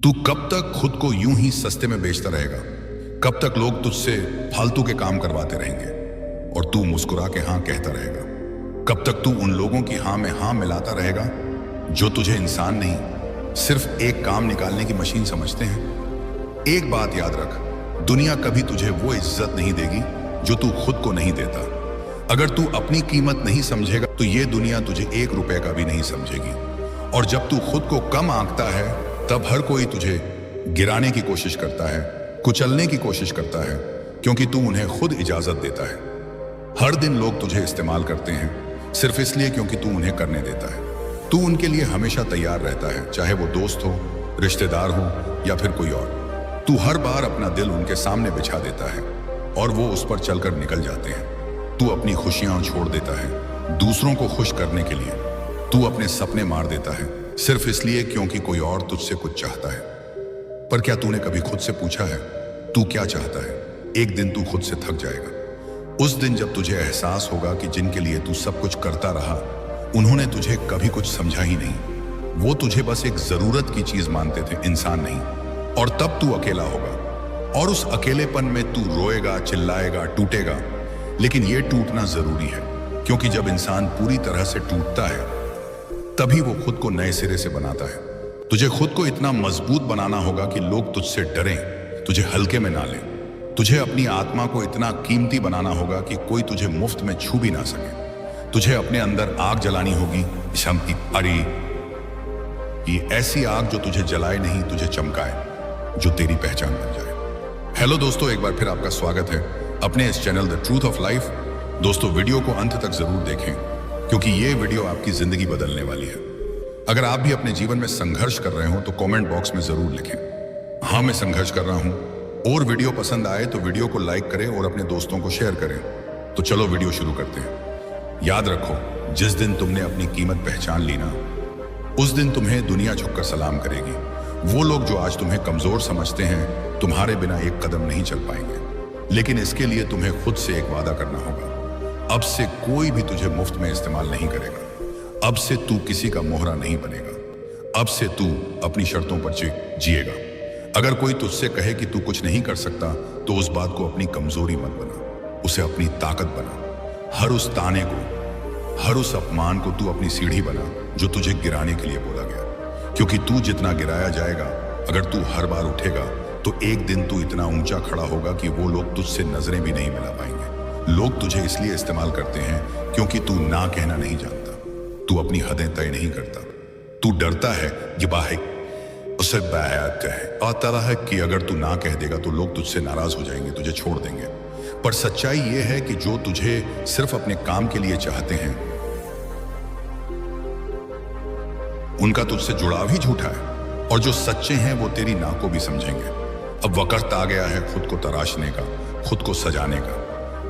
तू कब तक खुद को यूं ही सस्ते में बेचता रहेगा? कब तक लोग तुझसे फालतू के काम करवाते रहेंगे और तू मुस्कुरा के हाँ कहता रहेगा? कब तक तू उन लोगों की हाँ में हाँ मिलाता रहेगा जो तुझे इंसान नहीं, सिर्फ एक काम निकालने की मशीन समझते हैं? एक बात याद रख, दुनिया कभी तुझे वो इज्जत नहीं देगी जो तू खुद को नहीं देता। अगर तू अपनी कीमत नहीं समझेगा तो ये दुनिया तुझे 1 रुपए का भी नहीं समझेगी। और जब तू खुद को कम आंकता है तब हर कोई तुझे गिराने की कोशिश करता है, कुचलने की कोशिश करता है, क्योंकि तू उन्हें खुद इजाजत देता है। हर दिन लोग तुझे इस्तेमाल करते हैं सिर्फ इसलिए क्योंकि तू उन्हें करने देता है। तू उनके लिए हमेशा तैयार रहता है, चाहे वो दोस्त हो, रिश्तेदार हो या फिर कोई और। तू हर बार अपना दिल उनके सामने बिछा देता है और वो उस पर चलकर निकल जाते हैं। तू अपनी खुशियां छोड़ देता है दूसरों को खुश करने के लिए। तू अपने सपने मार देता है सिर्फ इसलिए क्योंकि कोई और तुझसे कुछ चाहता है। पर क्या तूने कभी खुद से पूछा है तू क्या चाहता है? एक दिन तू खुद से थक जाएगा। उस दिन जब तुझे एहसास होगा कि जिनके लिए तू सब कुछ करता रहा उन्होंने तुझे कभी कुछ समझा ही नहीं। वो तुझे बस एक जरूरत की चीज मानते थे, इंसान नहीं। और तब तू अकेला होगा और उस अकेलेपन में तू रोएगा, चिल्लाएगा, टूटेगा। लेकिन ये टूटना जरूरी है, क्योंकि जब इंसान पूरी तरह से टूटता है तभी वो खुद को नए सिरे से बनाता है। तुझे खुद को इतना मजबूत बनाना होगा कि लोग तुझसे डरें, तुझे हल्के में ना लें। तुझे अपनी आत्मा को इतना कीमती बनाना होगा कि कोई तुझे मुफ्त में छू भी ना सके। तुझे अपने अंदर आग जलानी होगी, शांति। अरे ये ऐसी आग जो तुझे जलाए नहीं, तुझे चमकाए, जो तेरी पहचान बन जाए। हेलो दोस्तों, एक बार फिर आपका स्वागत है अपने इस channel the truth of life. दोस्तों, वीडियो को अंत तक जरूर देखें, क्योंकि ये वीडियो आपकी जिंदगी बदलने वाली है। अगर आप भी अपने जीवन में संघर्ष कर रहे हो तो कमेंट बॉक्स में जरूर लिखें, हाँ मैं संघर्ष कर रहा हूं। और वीडियो पसंद आए तो वीडियो को लाइक करें और अपने दोस्तों को शेयर करें। तो चलो वीडियो शुरू करते हैं। याद रखो, जिस दिन तुमने अपनी कीमत पहचान ली ना, उस दिन तुम्हें दुनिया झुककर सलाम करेगी। वो लोग जो आज तुम्हें कमजोर समझते हैं तुम्हारे बिना एक कदम नहीं चल पाएंगे। लेकिन इसके लिए तुम्हें खुद से एक वादा करना होगा। अब से कोई भी तुझे मुफ्त में इस्तेमाल नहीं करेगा। अब से तू किसी का मोहरा नहीं बनेगा। अब से तू अपनी शर्तों पर जिएगा। अगर कोई तुझसे कहे कि तू कुछ नहीं कर सकता तो उस बात को अपनी कमजोरी मत बना, उसे अपनी ताकत बना। हर उस ताने को, हर उस अपमान को तू अपनी सीढ़ी बना जो तुझे गिराने के लिए बोला गया। क्योंकि तू जितना गिराया जाएगा, अगर तू हर बार उठेगा तो एक दिन तू इतना ऊंचा खड़ा होगा कि वो लोग तुझसे नजरें भी नहीं मिला पाएंगे। लोग तुझे इसलिए इस्तेमाल करते हैं क्योंकि तू ना कहना नहीं जानता, तू अपनी हदें तय नहीं करता, तू डरता है कि बाहे उसे बात है और तरह है कि अगर तू ना कह देगा तो लोग तुझसे नाराज हो जाएंगे, तुझे छोड़ देंगे। पर सच्चाई यह है कि जो तुझे सिर्फ अपने काम के लिए चाहते हैं उनका तुझसे जुड़ाव ही झूठा है, और जो सच्चे हैं वो तेरी ना को भी समझेंगे। अब वक्त आ गया है खुद को तराशने का, खुद को सजाने का।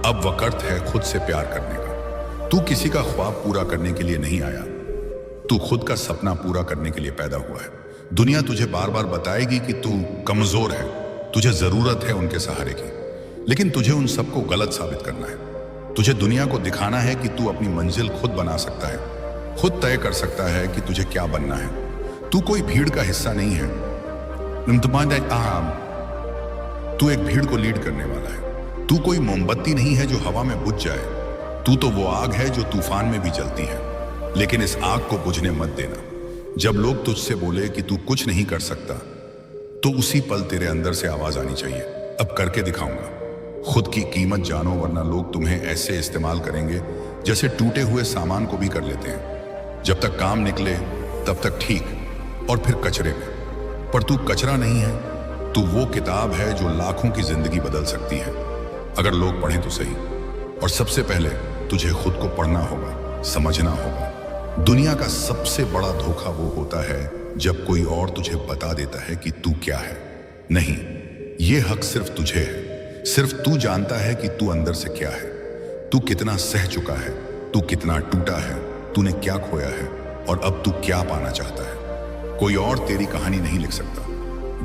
अब वक्त है खुद से प्यार करने का। तू किसी का ख्वाब पूरा करने के लिए नहीं आया, तू खुद का सपना पूरा करने के लिए पैदा हुआ है। दुनिया तुझे बार बार बताएगी कि तू कमजोर है, तुझे जरूरत है उनके सहारे की, लेकिन तुझे उन सबको गलत साबित करना है। तुझे दुनिया को दिखाना है कि तू अपनी मंजिल खुद बना सकता है, खुद तय कर सकता है कि तुझे क्या बनना है। तू कोई भीड़ का हिस्सा नहीं है, तू एक भीड़ को लीड करने वाला है। तू कोई मोमबत्ती नहीं है जो हवा में बुझ जाए, तू तो वो आग है जो तूफान में भी जलती है। लेकिन इस आग को बुझने मत देना। जब लोग तुझसे बोले कि तू कुछ नहीं कर सकता तो उसी पल तेरे अंदर से आवाज आनी चाहिए, अब करके दिखाऊंगा। खुद की कीमत जानो, वरना लोग तुम्हें ऐसे इस्तेमाल करेंगे जैसे टूटे हुए सामान को भी कर लेते हैं। जब तक काम निकले तब तक ठीक, और फिर कचरे में। पर तू कचरा नहीं है, तू वो किताब है जो लाखों की जिंदगी बदल सकती है, अगर लोग पढ़ें तो सही। और सबसे पहले तुझे खुद को पढ़ना होगा, समझना होगा। दुनिया का सबसे बड़ा धोखा वो होता है जब कोई और तुझे बता देता है कि तू क्या है। नहीं, ये हक सिर्फ तुझे है। सिर्फ तू जानता है कि तू अंदर से क्या है, तू कितना सह चुका है, तू कितना टूटा है, तूने क्या खोया है और अब तू क्या पाना चाहता है। कोई और तेरी कहानी नहीं लिख सकता,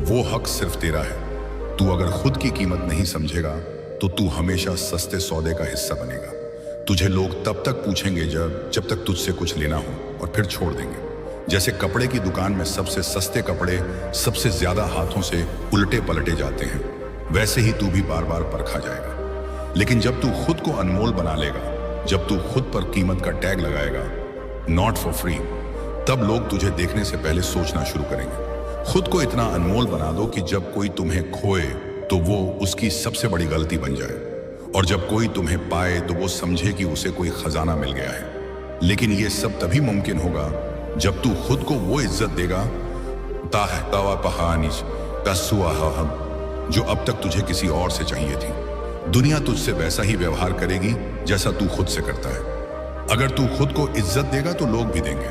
वो हक सिर्फ तेरा है। तू अगर खुद की कीमत नहीं समझेगा तो तू हमेशा सस्ते सौदे का हिस्सा बनेगा। तुझे लोग तब तक पूछेंगे जब तक तुझसे कुछ लेना हो, और फिर छोड़ देंगे। जैसे कपड़े की दुकान में सबसे सस्ते कपड़े सबसे ज्यादा हाथों से उल्टे पलटे जाते हैं, वैसे ही तू भी बार बार परखा जाएगा। लेकिन जब तू खुद को अनमोल बना लेगा, जब तू खुद पर कीमत का टैग लगाएगा, नॉट फॉर फ्री, तब लोग तुझे देखने से पहले सोचना शुरू करेंगे। खुद को इतना अनमोल बना दो कि जब कोई तुम्हें खोए तो वो उसकी सबसे बड़ी गलती बन जाए, और जब कोई तुम्हें पाए तो वो समझे कि उसे कोई खजाना मिल गया है। लेकिन ये सब तभी मुमकिन होगा जब तू खुद को वो इज्जत देगा जो अब तक तुझे किसी और से चाहिए थी। दुनिया तुझसे वैसा ही व्यवहार करेगी जैसा तू खुद से करता है। अगर तू खुद को इज्जत देगा तो लोग भी देंगे।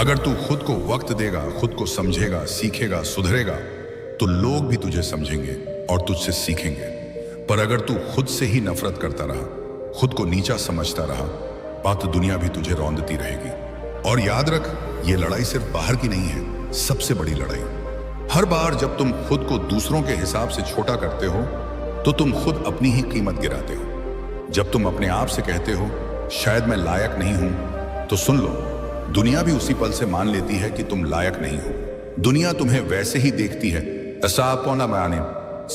अगर तू खुद को वक्त देगा, खुद को समझेगा, सीखेगा, सुधरेगा, तो लोग भी तुझे समझेंगे और तुझसे सीखेंगे। पर अगर तू खुद से ही नफरत करता रहा, खुद को नीचा समझता रहा, बात दुनिया भी तुझे रौंदती रहेगी। और याद रख, ये लड़ाई सिर्फ बाहर की नहीं है, सबसे बड़ी लड़ाई। हर बार जब तुम खुद को दूसरों के हिसाब से छोटा करते हो तो तुम खुद अपनी ही कीमत गिराते हो। जब तुम अपने आप से कहते हो शायद मैं लायक नहीं हूं, तो सुन लो, दुनिया भी उसी पल से मान लेती है कि तुम लायक नहीं हो। दुनिया तुम्हें वैसे ही देखती है, ऐसा पौना माने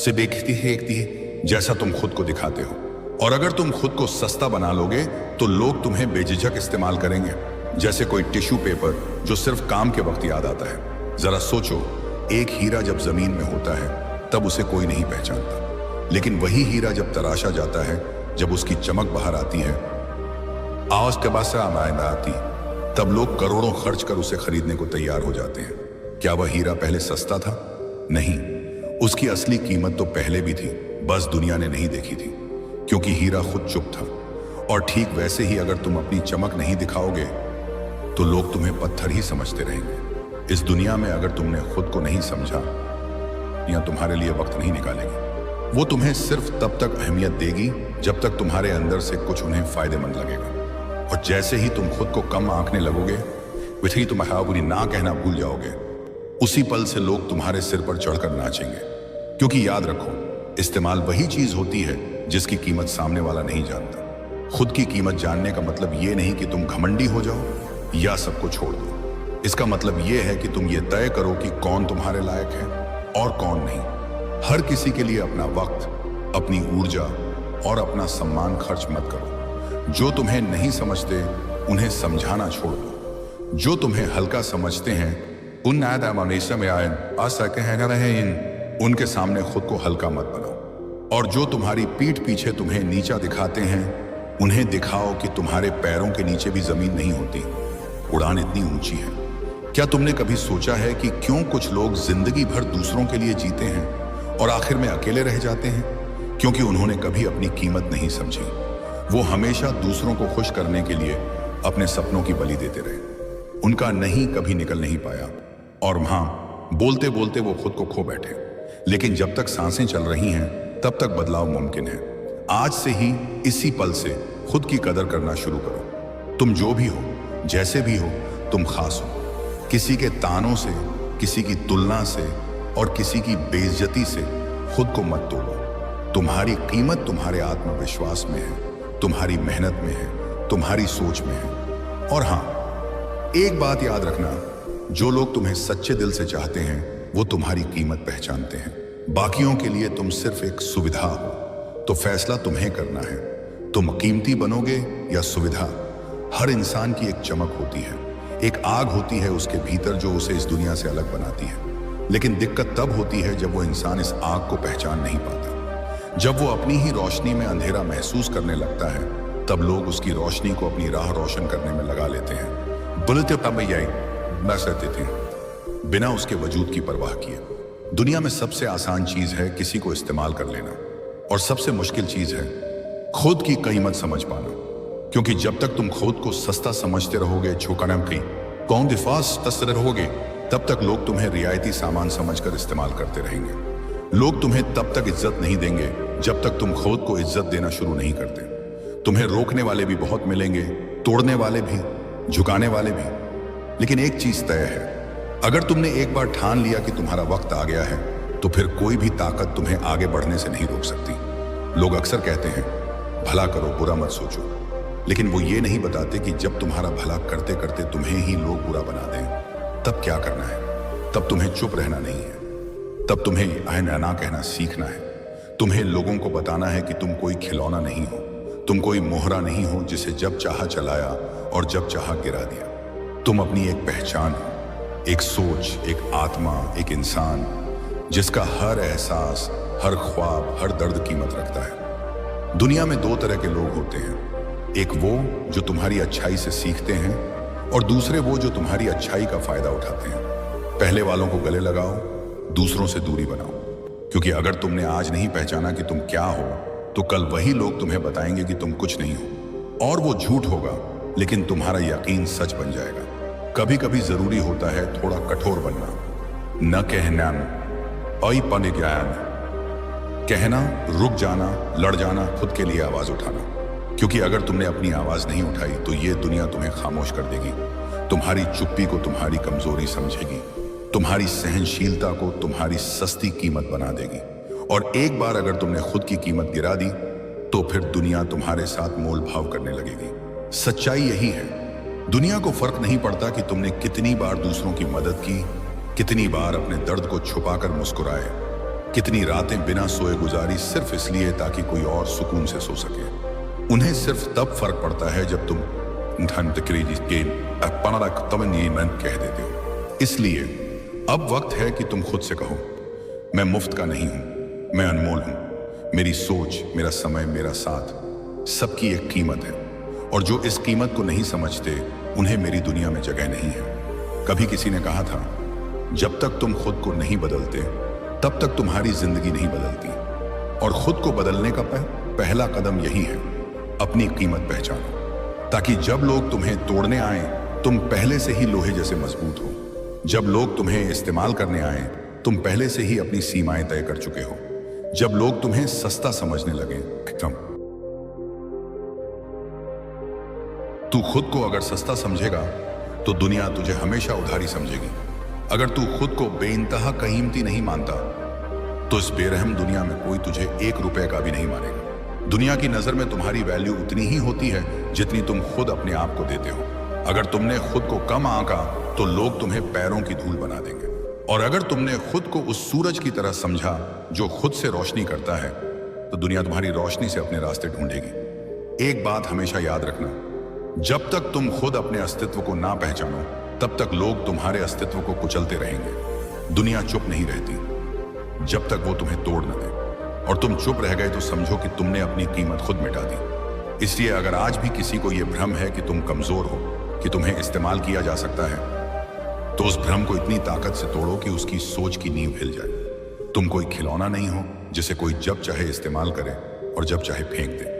से देखती है जैसा तुम खुद को दिखाते हो। और अगर तुम खुद को सस्ता बना लोगे तो लोग तुम्हें बेझिझक इस्तेमाल करेंगे, जैसे कोई टिश्यू पेपर जो सिर्फ काम के वक्त याद आता है। जरा सोचो, एक हीरा जब जमीन में होता है तब उसे कोई नहीं पहचानता, लेकिन वही हीरा जब तराशा जाता है, जब उसकी चमक बाहर आती है, आवाज के बाद से आती, तब लोग करोड़ों खर्च कर उसे खरीदने को तैयार हो जाते हैं। क्या वह हीरा पहले सस्ता था? नहीं, उसकी असली कीमत तो पहले भी थी, बस दुनिया ने नहीं देखी थी, क्योंकि हीरा खुद चुप था। और ठीक वैसे ही अगर तुम अपनी चमक नहीं दिखाओगे तो लोग तुम्हें पत्थर ही समझते रहेंगे। इस दुनिया में अगर तुमने खुद को नहीं समझा या तुम्हारे लिए वक्त नहीं निकालेगी, वो तुम्हें सिर्फ तब तक अहमियत देगी जब तक तुम्हारे अंदर से कुछ उन्हें फायदेमंद लगेगा। और जैसे ही तुम खुद को कम आंकने लगोगे, वैसे ही तुम बुरी ना कहना भूल जाओगे, उसी पल से लोग तुम्हारे सिर पर चढ़कर नाचेंगे। क्योंकि याद रखो, इस्तेमाल वही चीज होती है जिसकी कीमत सामने वाला नहीं जानता। खुद की कीमत जानने का मतलब ये नहीं कि तुम घमंडी हो जाओ या सबको छोड़ दो। इसका मतलब ये है कि तुम ये तय करो कि कौन तुम्हारे लायक है और कौन नहीं। हर किसी के लिए अपना वक्त, अपनी ऊर्जा और अपना सम्मान खर्च मत करो। जो तुम्हें नहीं समझते उन्हें समझाना छोड़ दो। जो तुम्हें हल्का समझते हैं उन उनके सामने खुद को हल्का मत बनाओ। और जो तुम्हारी पीठ पीछे तुम्हें नीचा दिखाते हैं, उन्हें दिखाओ कि तुम्हारे पैरों के नीचे भी जमीन नहीं होती, उड़ान इतनी ऊंची है। क्या तुमने कभी सोचा है कि क्यों कुछ लोग जिंदगी भर दूसरों के लिए जीते हैं और आखिर में अकेले रह जाते हैं? क्योंकि उन्होंने कभी अपनी कीमत नहीं समझी। वो हमेशा दूसरों को खुश करने के लिए अपने सपनों की बलि देते रहे। उनका नहीं कभी निकल नहीं पाया, और वहां बोलते बोलते वो खुद को खो बैठे। लेकिन जब तक सांसें चल रही हैं, तब तक बदलाव मुमकिन है। आज से ही, इसी पल से खुद की कदर करना शुरू करो। तुम जो भी हो, जैसे भी हो, तुम खास हो। किसी के तानों से, किसी की तुलना से और किसी की बेइज्जती से खुद को मत तोड़ो। तुम्हारी कीमत तुम्हारे आत्मविश्वास में है, तुम्हारी मेहनत में है, तुम्हारी सोच में है। और हाँ, एक बात याद रखना, जो लोग तुम्हें सच्चे दिल से चाहते हैं वो तुम्हारी कीमत पहचानते हैं। बाकियों के लिए तुम सिर्फ एक सुविधा हो, तो फैसला तुम्हें करना है। तुम कीमती बनोगे या सुविधा? हर इंसान की एक चमक होती है, एक आग होती है उसके भीतर जो उसे इस दुनिया से अलग बनाती है। लेकिन दिक्कत तब होती है जब वो इंसान इस आग को पहचान नहीं पाता। जब वो अपनी ही रोशनी में अंधेरा महसूस करने लगता है, तब लोग उसकी रोशनी को अपनी राह रोशन करने में लगा लेते हैं। बुलते न सहते थे, बिना उसके वजूद की परवाह किए। दुनिया में सबसे आसान चीज है किसी को इस्तेमाल कर लेना, और सबसे मुश्किल चीज है खुद की कीमत समझ पाना। क्योंकि जब तक तुम खुद को सस्ता समझते रहोगे, झोंकना की कौन दिफास तस्तर रहोगे, तब तक लोग तुम्हें रियायती सामान समझकर इस्तेमाल करते रहेंगे। लोग तुम्हें तब तक इज्जत नहीं देंगे जब तक तुम खुद को इज्जत देना शुरू नहीं करते। तुम्हें रोकने वाले भी बहुत मिलेंगे, तोड़ने वाले भी, झुकाने वाले भी। लेकिन एक चीज तय है, अगर तुमने एक बार ठान लिया कि तुम्हारा वक्त आ गया है, तो फिर कोई भी ताकत तुम्हें आगे बढ़ने से नहीं रोक सकती। लोग अक्सर कहते हैं भला करो, बुरा मत सोचो, लेकिन वो ये नहीं बताते कि जब तुम्हारा भला करते करते तुम्हें ही लोग बुरा बना दें, तब क्या करना है? तब तुम्हें चुप रहना नहीं है, तब तुम्हें आईना ना कहना सीखना है। तुम्हें लोगों को बताना है कि तुम कोई खिलौना नहीं हो, तुम कोई मोहरा नहीं हो जिसे जब चाहा चलाया और जब चाहा गिरा दिया। तुम अपनी एक पहचान हो, एक सोच, एक आत्मा, एक इंसान जिसका हर एहसास, हर ख्वाब, हर दर्द कीमत रखता है। दुनिया में दो तरह के लोग होते हैं, एक वो जो तुम्हारी अच्छाई से सीखते हैं और दूसरे वो जो तुम्हारी अच्छाई का फायदा उठाते हैं। पहले वालों को गले लगाओ, दूसरों से दूरी बनाओ, क्योंकि अगर तुमने आज नहीं पहचाना कि तुम क्या हो तो कल वही लोग तुम्हें बताएंगे कि तुम कुछ नहीं हो, और वो झूठ होगा लेकिन तुम्हारा यकीन सच बन जाएगा। कभी कभी जरूरी होता है थोड़ा कठोर बनना, न कहना ज्ञान, कहना, रुक जाना, लड़ जाना, खुद के लिए आवाज उठाना। क्योंकि अगर तुमने अपनी आवाज नहीं उठाई तो ये दुनिया तुम्हें खामोश कर देगी, तुम्हारी चुप्पी को तुम्हारी कमजोरी समझेगी, तुम्हारी सहनशीलता को तुम्हारी सस्ती कीमत बना देगी। और एक बार अगर तुमने खुद की कीमत गिरा दी तो फिर दुनिया तुम्हारे साथ मोल भाव करने लगेगी। सच्चाई यही है, दुनिया को फर्क नहीं पड़ता कि तुमने कितनी बार दूसरों की मदद की, कितनी बार अपने दर्द को छुपाकर मुस्कुराए, कितनी रातें बिना सोए गुजारी सिर्फ इसलिए ताकि कोई और सुकून से सो सके। उन्हें सिर्फ तब फर्क पड़ता है जब तुम कह देते हो। इसलिए अब वक्त है कि तुम खुद से कहो, मैं मुफ्त का नहीं हूं, मैं अनमोल हूं। मेरी सोच, मेरा समय, मेरा साथ, सबकी एक कीमत है, और जो इस कीमत को नहीं समझते उन्हें मेरी दुनिया में जगह नहीं है। कभी किसी ने कहा था, जब तक तुम खुद को नहीं बदलते तब तक तुम्हारी जिंदगी नहीं बदलती। और खुद को बदलने का पहला कदम यही है, अपनी कीमत पहचानो, ताकि जब लोग तुम्हें तोड़ने आए तुम पहले से ही लोहे जैसे मजबूत हो। जब लोग तुम्हें इस्तेमाल करने आए तुम पहले से ही अपनी सीमाएं तय कर चुके हो। जब लोग तुम्हें सस्ता समझने लगे, तू खुद को अगर सस्ता समझेगा तो दुनिया तुझे हमेशा उधारी समझेगी। अगर तू खुद को बेइंतहा कीमती नहीं मानता तो इस बेरहम दुनिया में कोई तुझे 1 रुपए का भी नहीं मानेगा। दुनिया की नजर में तुम्हारी वैल्यू उतनी ही होती है जितनी तुम खुद अपने आप को देते हो। अगर तुमने खुद को कम आंका तो लोग तुम्हें पैरों की धूल बना देंगे, और अगर तुमने खुद को उस सूरज की तरह समझा जो खुद से रोशनी करता है तो दुनिया तुम्हारी रोशनी से अपने रास्ते ढूंढेगी। एक बात हमेशा याद रखना, जब तक तुम खुद अपने अस्तित्व को ना पहचानो तब तक लोग तुम्हारे अस्तित्व को कुचलते रहेंगे। दुनिया चुप नहीं रहती जब तक वो तुम्हें तोड़ न दे, और तुम चुप रह गए तो समझो कि तुमने अपनी कीमत खुद मिटा दी। इसलिए अगर आज भी किसी को यह भ्रम है कि तुम कमजोर हो, कि तुम्हें इस्तेमाल किया जा सकता है, तो उस भ्रम को इतनी ताकत से तोड़ो कि उसकी सोच की नींव हिल जाए। तुम कोई खिलौना नहीं हो जिसे कोई जब चाहे इस्तेमाल करे और जब चाहे फेंक दे।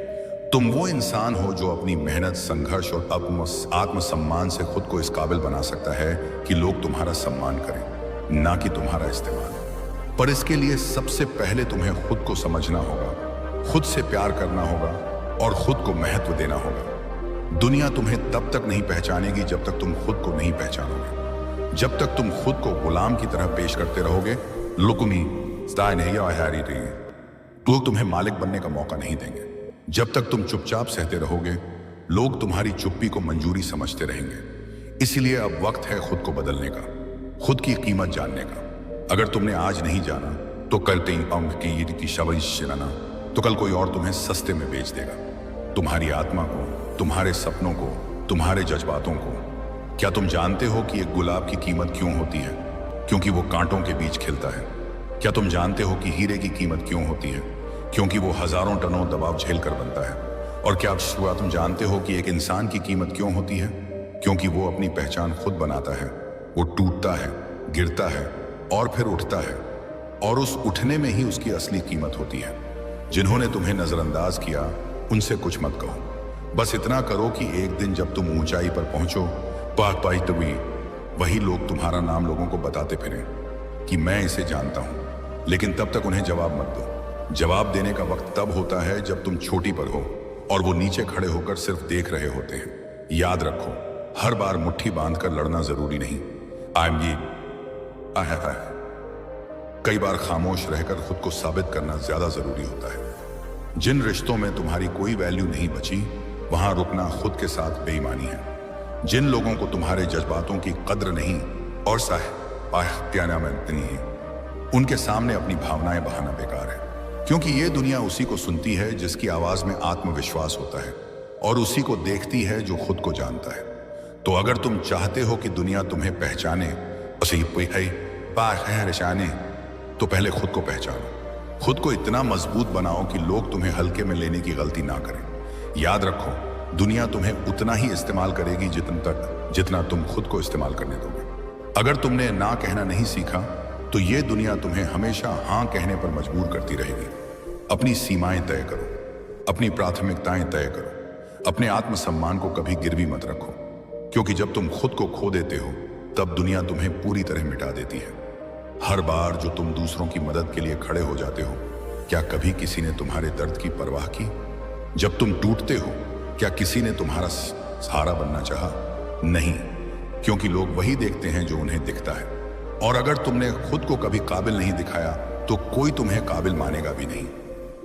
तुम वो इंसान हो जो अपनी मेहनत, संघर्ष और आत्मसम्मान से खुद को इस काबिल बना सकता है कि लोग तुम्हारा सम्मान करें, ना कि तुम्हारा इस्तेमाल। पर इसके लिए सबसे पहले तुम्हें खुद को समझना होगा, खुद से प्यार करना होगा और खुद को महत्व देना होगा। दुनिया तुम्हें तब तक नहीं पहचानेगी जब तक तुम खुद को नहीं पहचानोगे। जब तक तुम खुद को गुलाम की तरह पेश करते रहोगे, लोग तुम्हें मालिक बनने का मौका नहीं देंगे। जब तक तुम चुपचाप सहते रहोगे, लोग तुम्हारी चुप्पी को मंजूरी समझते रहेंगे। इसलिए अब वक्त है खुद को बदलने का, खुद की कीमत जानने का। अगर तुमने आज नहीं जाना तो कल तो कल कोई और तुम्हें सस्ते में बेच देगा। तुम्हारी आत्मा को, तुम्हारे सपनों को, तुम्हारे जज्बातों को। क्या तुम जानते हो कि एक गुलाब की कीमत क्यों होती है? क्योंकि वो कांटों के बीच खिलता है। क्या तुम जानते हो कि हीरे की कीमत क्यों होती है? क्योंकि वो हजारों टनों दबाव झेल कर बनता है। और क्या तुम जानते हो कि एक इंसान की कीमत क्यों होती है? क्योंकि वो अपनी पहचान खुद बनाता है। वो टूटता है, गिरता है और फिर उठता है, और उस उठने में ही उसकी असली कीमत होती है। जिन्होंने तुम्हें नजरअंदाज किया उनसे कुछ मत कहो, बस इतना करो कि एक दिन जब तुम ऊंचाई पर पहुंचो, वही लोग तुम्हारा नाम लोगों को बताते फिरें कि मैं इसे जानता हूं। लेकिन तब तक उन्हें जवाब मत दो। जवाब देने का वक्त तब होता है जब तुम चोटी पर हो और वो नीचे खड़े होकर सिर्फ देख रहे होते हैं। याद रखो, हर बार मुट्ठी बांधकर लड़ना जरूरी नहीं। कई बार खामोश रहकर खुद को साबित करना ज्यादा जरूरी होता है। जिन रिश्तों में तुम्हारी कोई वैल्यू नहीं बची, वहां रुकना खुद के साथ बेईमानी है। जिन लोगों को तुम्हारे जज्बातों की कद्र नहीं, और इतनी ही उनके सामने अपनी भावनाएं बहाना बेकार है, क्योंकि ये दुनिया उसी को सुनती है जिसकी आवाज में आत्मविश्वास होता है, और उसी को देखती है जो खुद को जानता है। तो अगर तुम चाहते हो कि दुनिया तुम्हें पहचाने तो पहले खुद को पहचानो। खुद को इतना मजबूत बनाओ कि लोग तुम्हें हल्के में लेने की गलती ना करें। याद रखो, दुनिया तुम्हें उतना ही इस्तेमाल करेगी जितना तुम खुद को इस्तेमाल करने दोगे। अगर तुमने ना कहना नहीं सीखा तो ये दुनिया तुम्हें हमेशा हाँ कहने पर मजबूर करती रहेगी। अपनी सीमाएं तय करो, अपनी प्राथमिकताएं तय करो, अपने आत्मसम्मान को कभी गिरवी मत रखो, क्योंकि जब तुम खुद को खो देते हो तब दुनिया तुम्हें पूरी तरह मिटा देती है। हर बार जो तुम दूसरों की मदद के लिए खड़े हो जाते हो, क्या कभी किसी ने तुम्हारे दर्द की परवाह की? जब तुम टूटते हो, क्या किसी ने तुम्हारा सहारा बनना चाहा? नहीं, क्योंकि लोग वही देखते हैं जो उन्हें दिखता है। और अगर तुमने खुद को कभी काबिल नहीं दिखाया तो कोई तुम्हें काबिल मानेगा भी नहीं।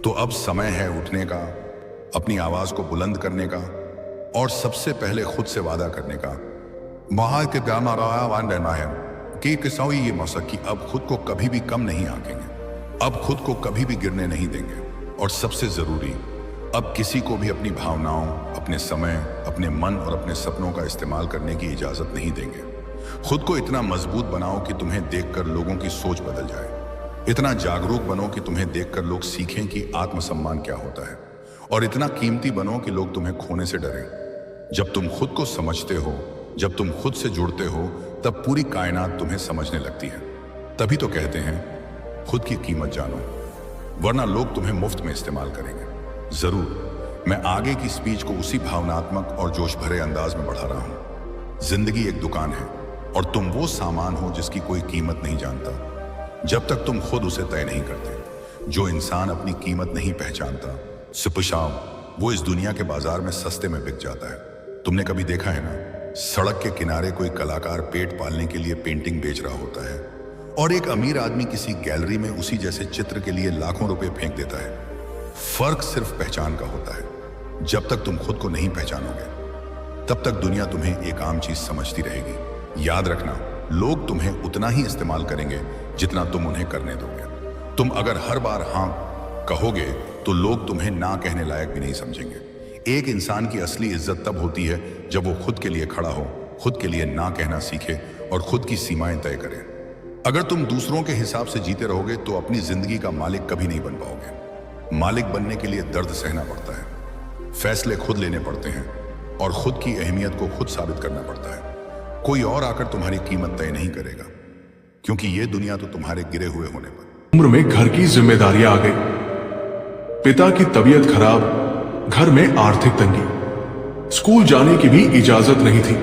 तो अब समय है उठने का, अपनी आवाज को बुलंद करने का, और सबसे पहले खुद से वादा करने का। वहां के गाना रहना है कि किसोई ये मौसम की अब खुद को कभी भी कम नहीं आंकेंगे, अब खुद को कभी भी गिरने नहीं देंगे, और सबसे जरूरी, अब किसी को भी अपनी भावनाओं, अपने समय, अपने मन और अपने सपनों का इस्तेमाल करने की इजाजत नहीं देंगे। खुद को इतना मजबूत बनाओ कि तुम्हें देखकर लोगों की सोच बदल जाए। इतना जागरूक बनो कि तुम्हें देखकर लोग सीखें कि आत्मसम्मान क्या होता है, और इतना कीमती बनो कि लोग तुम्हें खोने से डरें। जब तुम खुद को समझते हो, जब तुम खुद से जुड़ते हो, तब पूरी कायनात तुम्हें समझने लगती है। तभी तो कहते हैं खुद की कीमत जानो, वरना लोग तुम्हें मुफ्त में इस्तेमाल करेंगे। जरूर मैं आगे की स्पीच को उसी भावनात्मक और जोश भरे अंदाज में बढ़ा रहा हूं। जिंदगी एक दुकान है और तुम वो सामान हो जिसकी कोई कीमत नहीं जानता जब तक तुम खुद उसे तय नहीं करते। जो इंसान अपनी कीमत नहीं पहचानता, सिपशाओ, वो इस दुनिया के बाजार में सस्ते में बिक जाता है। तुमने कभी देखा है ना, सड़क के किनारे कोई कलाकार पेट पालने के लिए पेंटिंग बेच रहा होता है, और एक अमीर आदमी किसी गैलरी में उसी जैसे चित्र के लिए लाखों रुपए फेंक देता है। फर्क सिर्फ पहचान का होता है। जब तक तुम खुद को नहीं पहचानोगे तब तक दुनिया तुम्हें एक आम चीज समझती रहेगी। याद रखना, लोग तुम्हें उतना ही इस्तेमाल करेंगे जितना तुम उन्हें करने दोगे। तुम अगर हर बार हाँ कहोगे तो लोग तुम्हें ना कहने लायक भी नहीं समझेंगे। एक इंसान की असली इज्जत तब होती है जब वो खुद के लिए खड़ा हो, खुद के लिए ना कहना सीखे और खुद की सीमाएं तय करे। अगर तुम दूसरों के हिसाब से जीते रहोगे तो अपनी जिंदगी का मालिक कभी नहीं बन पाओगे। मालिक बनने के लिए दर्द सहना पड़ता है, फैसले खुद लेने पड़ते हैं, और खुद की अहमियत को खुद साबित करना पड़ता है। कोई और आकर तुम्हारी कीमत तय नहीं करेगा, क्योंकि ये दुनिया तो तुम्हारे गिरे हुए होने पर। उम्र में घर की जिम्मेदारियां आ गई। पिता की तबीयत खराब, घर में आर्थिक तंगी, स्कूल जाने की भी इजाजत नहीं थी।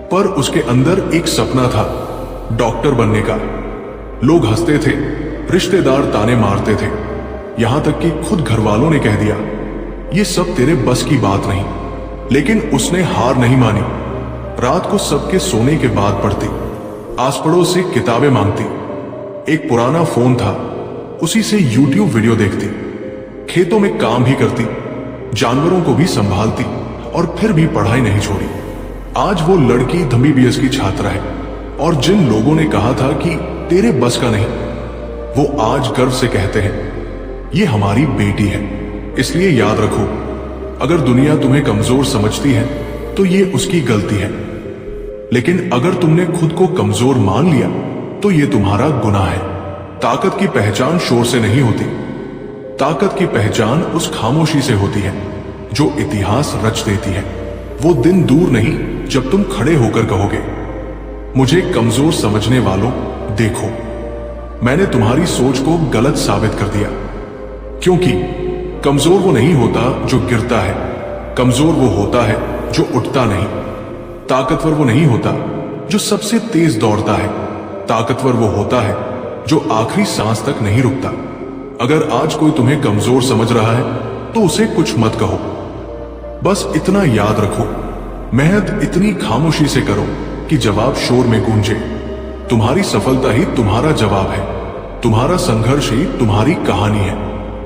पर उसके अंदर एक सपना था, डॉक्टर बनने का। लोग हंसते थे, रिश्तेदार ताने मारते थे, यहां तक कि खुद घर वालों ने कह दिया ये सब तेरे बस की बात नहीं। लेकिन उसने हार नहीं मानी। रात को सबके सोने के बाद पढ़ती, आस पड़ोस से किताबें मांगती, एक पुराना फोन था उसी से यूट्यूब वीडियो देखती, खेतों में काम भी करती, जानवरों को भी संभालती, और फिर भी पढ़ाई नहीं छोड़ी। आज वो लड़की MBBS की छात्रा है, और जिन लोगों ने कहा था कि तेरे बस का नहीं, वो आज गर्व से कहते हैं ये हमारी बेटी है। इसलिए याद रखो, अगर दुनिया तुम्हें कमजोर समझती है तो ये उसकी गलती है, लेकिन अगर तुमने खुद को कमजोर मान लिया तो ये तुम्हारा गुनाह है। ताकत की पहचान शोर से नहीं होती, ताकत की पहचान उस खामोशी से होती है जो इतिहास रच देती है। वो दिन दूर नहीं जब तुम खड़े होकर कहोगे मुझे कमजोर समझने वालों, देखो मैंने तुम्हारी सोच को गलत साबित कर दिया। क्योंकि कमजोर वो नहीं होता जो गिरता है, कमजोर वो होता है जो उठता नहीं। ताकतवर वो नहीं होता जो सबसे तेज दौड़ता है, ताकतवर वो होता है जो आखिरी सांस तक नहीं रुकता। अगर आज कोई तुम्हें कमजोर समझ रहा है तो उसे कुछ मत कहो, बस इतना याद रखो, मेहनत इतनी खामोशी से करो कि जवाब शोर में गूंजे। तुम्हारी सफलता ही तुम्हारा जवाब है, तुम्हारा संघर्ष ही तुम्हारी कहानी है,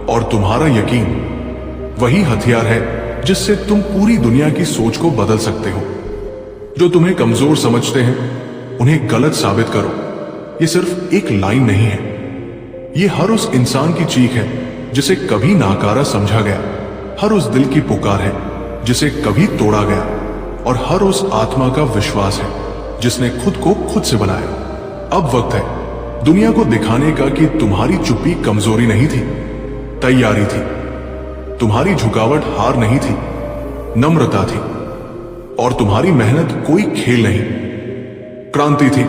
और तुम्हारा यकीन वही हथियार है जिससे तुम पूरी दुनिया की सोच को बदल सकते हो। जो तुम्हें कमजोर समझते हैं उन्हें गलत साबित करो। ये सिर्फ एक लाइन नहीं है, ये हर उस इंसान की चीख है जिसे कभी नाकारा समझा गया, हर उस दिल की पुकार है जिसे कभी तोड़ा गया, और हर उस आत्मा का विश्वास है जिसने खुद को खुद से बनाया। अब वक्त है दुनिया को दिखाने का कि तुम्हारी चुप्पी कमजोरी नहीं थी, तैयारी थी। तुम्हारी झुकावट हार नहीं थी, नम्रता थी। और तुम्हारी मेहनत कोई खेल नहीं, क्रांति थी।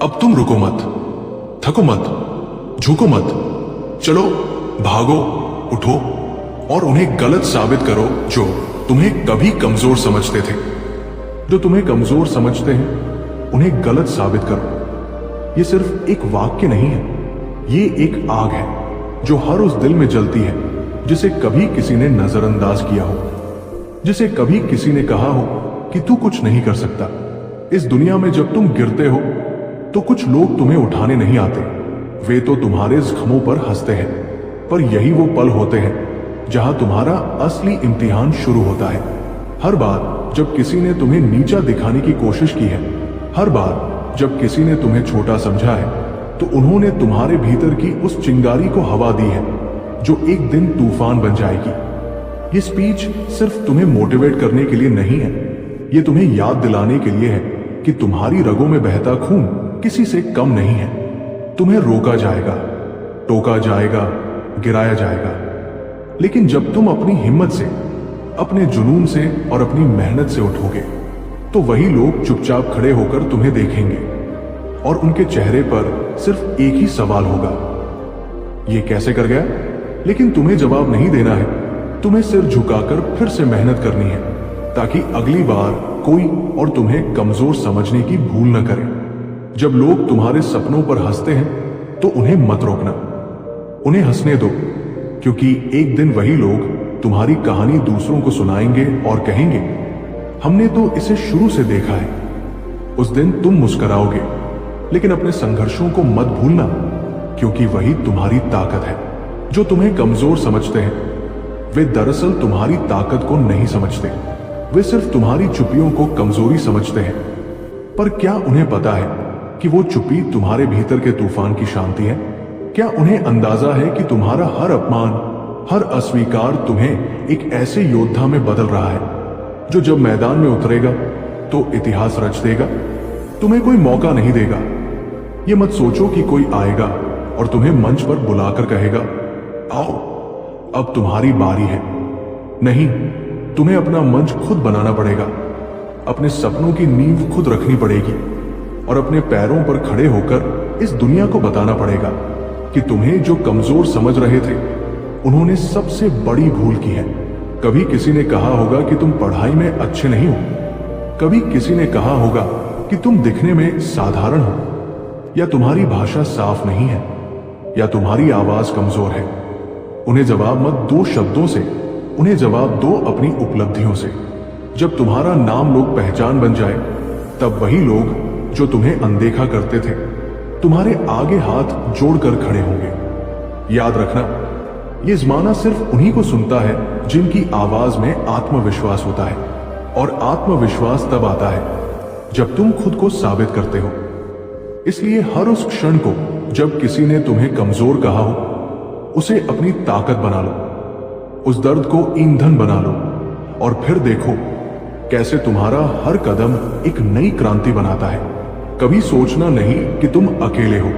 अब तुम रुको मत, थको मत, झुको मत। चलो, भागो, उठो और उन्हें गलत साबित करो जो तुम्हें कभी कमजोर समझते थे। जो तुम्हें कमजोर समझते हैं उन्हें गलत साबित करो। ये सिर्फ एक वाक्य नहीं है, ये एक आग है जो हर उस दिल में जलती है जिसे कभी किसी ने नजरअंदाज किया हो, जिसे कभी किसी ने कहा हो कि तू कुछ नहीं कर सकता। इस दुनिया में जब तुम गिरते हो तो कुछ लोग तुम्हें उठाने नहीं आते, वे तो तुम्हारे जख्मों पर हंसते हैं। पर यही वो पल होते हैं जहां तुम्हारा असली इम्तिहान शुरू होता है। हर बार जब किसी ने तुम्हें नीचा दिखाने की कोशिश की है, हर बार जब किसी ने तुम्हें छोटा समझा है, तो उन्होंने तुम्हारे भीतर की उस चिंगारी को हवा दी है जो एक दिन तूफान बन जाएगी। ये स्पीच सिर्फ तुम्हें मोटिवेट करने के लिए नहीं है, ये तुम्हें याद दिलाने के लिए है कि तुम्हारी रगों में बहता खून किसी से कम नहीं है। तुम्हें रोका जाएगा, टोका जाएगा, गिराया जाएगा, लेकिन जब तुम अपनी हिम्मत से, अपने जुनून से और अपनी मेहनत से उठोगे, तो वही लोग चुपचाप खड़े होकर तुम्हें देखेंगे और उनके चेहरे पर सिर्फ एक ही सवाल होगा, ये कैसे कर गया? लेकिन तुम्हें जवाब नहीं देना है, तुम्हें सिर झुकाकर फिर से मेहनत करनी है ताकि अगली बार कोई और तुम्हें कमजोर समझने की भूल न करे। जब लोग तुम्हारे सपनों पर हंसते हैं तो उन्हें मत रोकना, उन्हें हंसने दो, क्योंकि एक दिन वही लोग तुम्हारी कहानी दूसरों को सुनाएंगे और कहेंगे, हमने तो इसे शुरू से देखा है। उस दिन तुम मुस्कुराओगे, लेकिन अपने संघर्षों को मत भूलना, क्योंकि वही तुम्हारी ताकत है। जो तुम्हें कमजोर समझते हैं वे दरअसल तुम्हारी ताकत को नहीं समझते, वे सिर्फ तुम्हारी चुप्पियों को कमजोरी समझते हैं। पर क्या उन्हें पता है कि वो चुप्पी तुम्हारे भीतर के तूफान की शांति है? क्या उन्हें अंदाजा है कि तुम्हारा हर अपमान, हर अस्वीकार तुम्हें एक ऐसे योद्धा में बदल रहा है जो जब मैदान में उतरेगा तो इतिहास रच देगा? तुम्हें कोई मौका नहीं देगा। ये मत सोचो कि कोई आएगा और तुम्हें मंच पर बुलाकर कहेगा, आओ अब तुम्हारी बारी है। नहीं, तुम्हें अपना मंच खुद बनाना पड़ेगा, अपने सपनों की नींव खुद रखनी पड़ेगी और अपने पैरों पर खड़े होकर इस दुनिया को बताना पड़ेगा कि तुम्हें जो कमजोर समझ रहे थे उन्होंने सबसे बड़ी भूल की है। कभी किसी ने कहा होगा कि तुम पढ़ाई में अच्छे नहीं हो, कभी किसी ने कहा होगा कि तुम दिखने में साधारण हो, या तुम्हारी भाषा साफ नहीं है, या तुम्हारी आवाज कमजोर है। उन्हें जवाब मत दो शब्दों से, उन्हें जवाब दो अपनी उपलब्धियों से। जब तुम्हारा नाम लोग पहचान बन जाए, तब वही लोग जो तुम्हें अनदेखा करते थे तुम्हारे आगे हाथ जोड़कर खड़े होंगे। याद रखना, ये जमाना सिर्फ उन्हीं को सुनता है जिनकी आवाज में आत्मविश्वास होता है, और आत्मविश्वास तब आता है जब तुम खुद को साबित करते हो। इसलिए हर उस क्षण को जब किसी ने तुम्हें कमजोर कहा हो, उसे अपनी ताकत बना लो, उस दर्द को ईंधन बना लो, और फिर देखो कैसे तुम्हारा हर कदम एक नई क्रांति बनाता है। कभी सोचना नहीं कि तुम अकेले हो।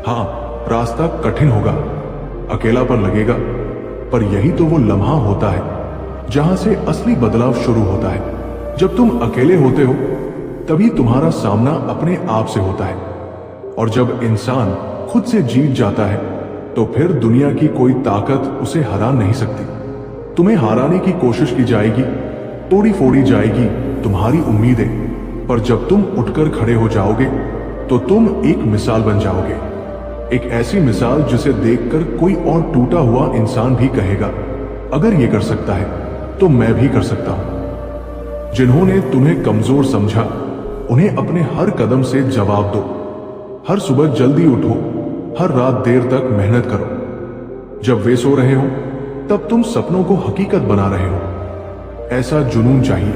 हां, रास्ता कठिन होगा, अकेलापन लगेगा, पर यही तो वो लम्हा होता है जहां से असली बदलाव शुरू होता है। जब तुम अकेले होते हो तभी तुम्हारा सामना अपने आप से होता है, और जब इंसान खुद से जीत जाता है तो फिर दुनिया की कोई ताकत उसे हरा नहीं सकती। तुम्हें हराने की कोशिश की जाएगी, तोड़ी फोड़ी जाएगी तुम्हारी उम्मीदें, पर जब तुम उठकर खड़े हो जाओगे तो तुम एक मिसाल बन जाओगे। एक ऐसी मिसाल जिसे देखकर कोई और टूटा हुआ इंसान भी कहेगा, अगर ये कर सकता है तो मैं भी कर सकता हूं। जिन्होंने तुम्हें कमजोर समझा, उन्हें अपने हर कदम से जवाब दो। हर सुबह जल्दी उठो, हर रात देर तक मेहनत करो। जब वे सो रहे हो तब तुम सपनों को हकीकत बना रहे हो। ऐसा जुनून चाहिए,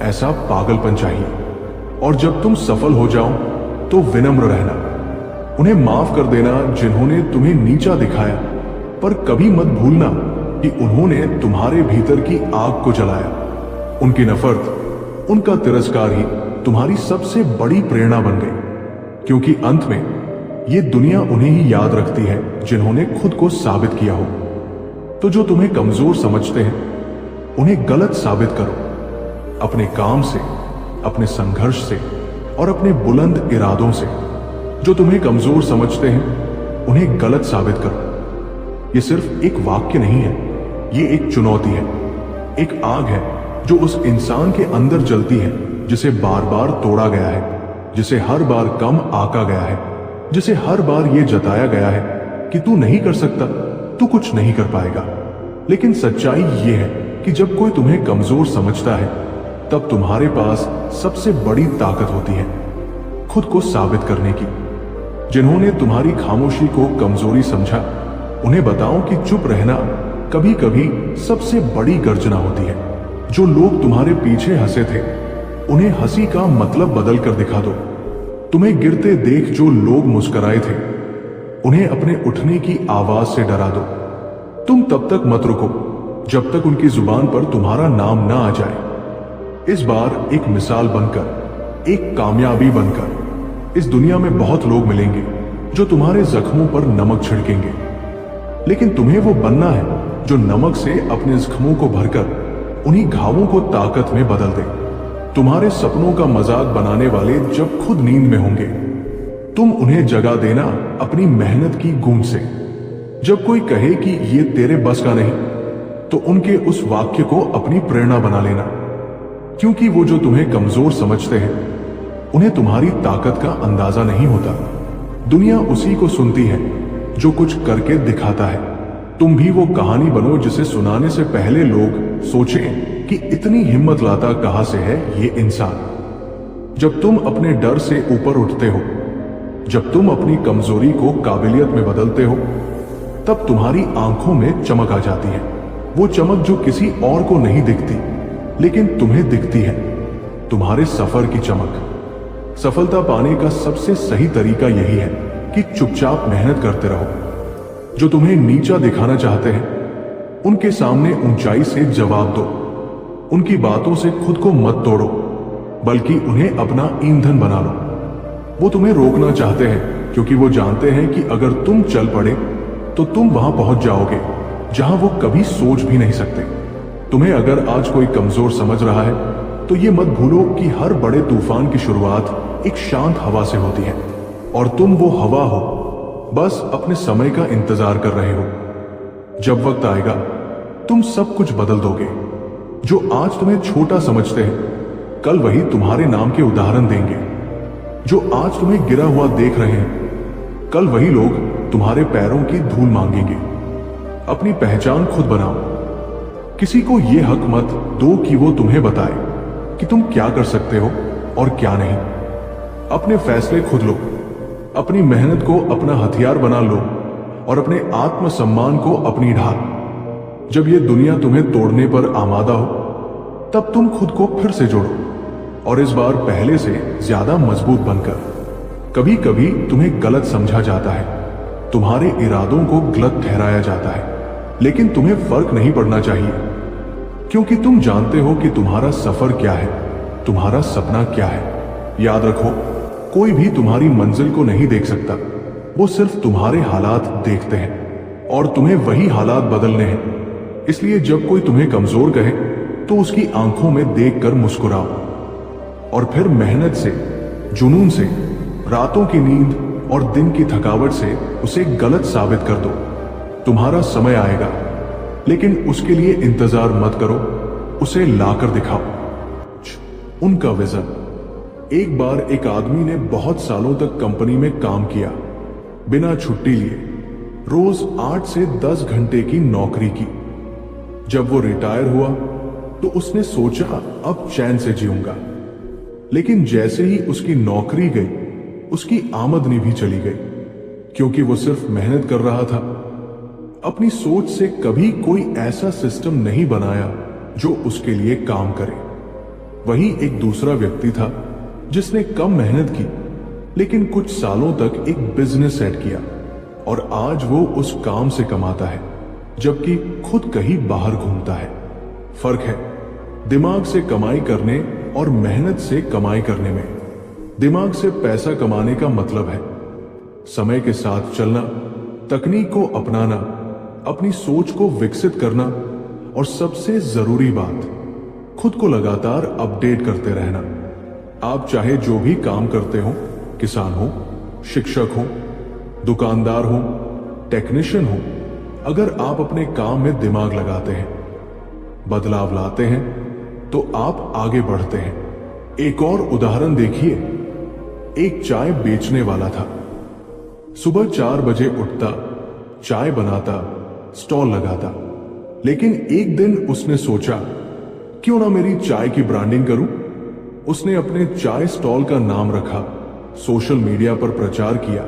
ऐसा पागलपन चाहिए, और जब तुम सफल हो जाओ तो विनम्र रहना। उन्हें माफ कर देना जिन्होंने तुम्हें नीचा दिखाया, पर कभी मत भूलना कि उन्होंने तुम्हारे भीतर की आग को जलाया। उनकी नफरत, उनका तिरस्कार ही तुम्हारी सबसे बड़ी प्रेरणा बन गई, क्योंकि अंत में ये दुनिया उन्हें ही याद रखती है जिन्होंने खुद को साबित किया हो। तो जो तुम्हें कमजोर समझते हैं उन्हें गलत साबित करो, अपने काम से, अपने संघर्ष से और अपने बुलंद इरादों से। जो तुम्हें कमजोर समझते हैं उन्हें गलत साबित करो। ये सिर्फ एक वाक्य नहीं है, ये एक चुनौती है, एक आग है जो उस इंसान के अंदर जलती है जिसे बार बार तोड़ा गया है, जिसे हर बार कम आका गया है, जिसे हर बार यह जताया गया है कि तू नहीं कर सकता, तू कुछ नहीं कर पाएगा। लेकिन सच्चाई यह है कि जब कोई तुम्हें कमजोर समझता है तब तुम्हारे पास सबसे बड़ी ताकत होती है खुद को साबित करने की। जिन्होंने तुम्हारी खामोशी को कमजोरी समझा उन्हें बताओ कि चुप रहना कभी कभी सबसे बड़ी गर्जना होती है। जो लोग तुम्हारे पीछे हंसे थे उन्हें हंसी का मतलब बदल कर दिखा दो। तुम्हें गिरते देख जो लोग मुस्कुराए थे उन्हें अपने उठने की आवाज से डरा दो। तुम तब तक मत रुको जब तक उनकी जुबान पर तुम्हारा नाम ना आ जाए। इस बार एक मिसाल बनकर, एक कामयाबी बनकर इस दुनिया में बहुत लोग मिलेंगे जो तुम्हारे जख्मों पर नमक छिड़केंगे, लेकिन तुम्हें वो बनना है जो नमक से अपने जख्मों को भरकर उन्हीं घावों को ताकत में बदल दे। तुम्हारे सपनों का मजाक बनाने वाले जब खुद नींद में होंगे, तुम उन्हें जगा देना अपनी मेहनत की गूंज से। जब कोई कहे कि ये तेरे बस का नहीं, तो उनके उस वाक्य को अपनी प्रेरणा बना लेना, क्योंकि वो जो तुम्हें कमजोर समझते हैं उन्हें तुम्हारी ताकत का अंदाजा नहीं होता। दुनिया उसी को सुनती है जो कुछ करके दिखाता है। तुम भी वो कहानी बनो जिसे सुनाने से पहले लोग सोचें कि इतनी हिम्मत लाता कहां से है ये इंसान। जब तुम अपने डर से ऊपर उठते हो, जब तुम अपनी कमजोरी को काबिलियत में बदलते हो, तब तुम्हारी आंखों में चमक आ जाती है। वो चमक जो किसी और को नहीं दिखती लेकिन तुम्हें दिखती है, तुम्हारे सफर की चमक। सफलता पाने का सबसे सही तरीका यही है कि चुपचाप मेहनत करते रहो। जो तुम्हें नीचा दिखाना चाहते हैं उनके सामने ऊंचाई से जवाब दो। उनकी बातों से खुद को मत तोड़ो, बल्कि उन्हें अपना ईंधन बना लो। वो तुम्हें रोकना चाहते हैं क्योंकि वो जानते हैं कि अगर तुम चल पड़े तो तुम वहां पहुंच जाओगे जहां वो कभी सोच भी नहीं सकते। तुम्हें अगर आज कोई कमजोर समझ रहा है तो ये मत भूलो कि हर बड़े तूफान की शुरुआत एक शांत हवा से होती है, और तुम वो हवा हो, बस अपने समय का इंतजार कर रहे हो। जब वक्त आएगा तुम सब कुछ बदल दोगे। जो आज तुम्हें छोटा समझते हैं कल वही तुम्हारे नाम के उदाहरण देंगे। जो आज तुम्हें गिरा हुआ देख रहे हैं कल वही लोग तुम्हारे पैरों की धूल मांगेंगे। अपनी पहचान खुद बनाओ। किसी को यह हक मत दो कि वो तुम्हें बताए कि तुम क्या कर सकते हो और क्या नहीं। अपने फैसले खुद लो, अपनी मेहनत को अपना हथियार बना लो और अपने आत्मसम्मान को अपनी ढाल। जब ये दुनिया तुम्हें तोड़ने पर आमादा हो तब तुम खुद को फिर से जोड़ो, और इस बार पहले से ज्यादा मजबूत बनकर। कभी कभी तुम्हें गलत समझा जाता है, तुम्हारे इरादों को गलत ठहराया जाता है, लेकिन तुम्हें फर्क नहीं पड़ना चाहिए, क्योंकि तुम जानते हो कि तुम्हारा सफर क्या है, तुम्हारा सपना क्या है। याद रखो, कोई भी तुम्हारी मंजिल को नहीं देख सकता, वो सिर्फ तुम्हारे हालात देखते हैं, और तुम्हें वही हालात बदलने हैं। इसलिए जब कोई तुम्हें कमजोर कहे तो उसकी आंखों में देखकर मुस्कुराओ, और फिर मेहनत से, जुनून से, रातों की नींद और दिन की थकावट से उसे गलत साबित कर दो। तुम्हारा समय आएगा, लेकिन उसके लिए इंतजार मत करो, उसे लाकर दिखाओ। उनका विजन। एक बार एक आदमी ने बहुत सालों तक कंपनी में काम किया, बिना छुट्टी लिए, रोज 8 से 10 घंटे की नौकरी की। जब वो रिटायर हुआ तो उसने सोचा अब चैन से जीऊंगा, लेकिन जैसे ही उसकी नौकरी गई उसकी आमदनी भी चली गई, क्योंकि वो सिर्फ मेहनत कर रहा था। अपनी सोच से कभी कोई ऐसा सिस्टम नहीं बनाया जो उसके लिए काम करे। वही एक दूसरा व्यक्ति था जिसने कम मेहनत की लेकिन कुछ सालों तक एक बिजनेस सेट किया और आज वो उस काम से कमाता है जबकि खुद कहीं बाहर घूमता है। फर्क है दिमाग से कमाई करने और मेहनत से कमाई करने में। दिमाग से पैसा कमाने का मतलब है समय के साथ चलना, तकनीक को अपनाना, अपनी सोच को विकसित करना और सबसे जरूरी बात, खुद को लगातार अपडेट करते रहना। आप चाहे जो भी काम करते हो, किसान हो, शिक्षक हो, दुकानदार हो, टेक्नीशियन हो, अगर आप अपने काम में दिमाग लगाते हैं, बदलाव लाते हैं, तो आप आगे बढ़ते हैं। एक और उदाहरण देखिए। एक चाय बेचने वाला था। सुबह 4 बजे उठता, चाय बनाता, स्टॉल लगाता। लेकिन एक दिन उसने सोचा, क्यों ना मेरी चाय की ब्रांडिंग करूं। उसने अपने चाय स्टॉल का नाम रखा, सोशल मीडिया पर प्रचार किया,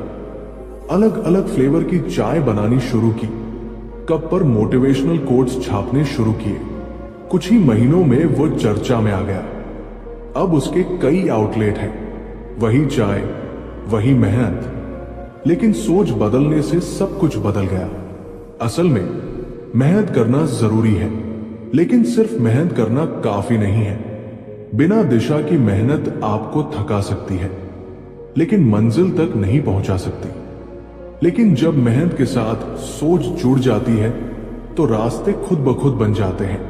अलग अलग फ्लेवर की चाय बनानी शुरू की, कप पर मोटिवेशनल कोट्स छापने शुरू किए। कुछ ही महीनों में वो चर्चा में आ गया। अब उसके कई आउटलेट हैं, वही चाय, वही मेहनत। लेकिन सोच बदलने से सब कुछ बदल गया। असल में मेहनत करना जरूरी है, लेकिन सिर्फ मेहनत करना काफी नहीं है। बिना दिशा की मेहनत आपको थका सकती है, लेकिन मंजिल तक नहीं पहुंचा सकती। लेकिन जब मेहनत के साथ सोच जुड़ जाती है तो रास्ते खुद ब खुद बन जाते हैं।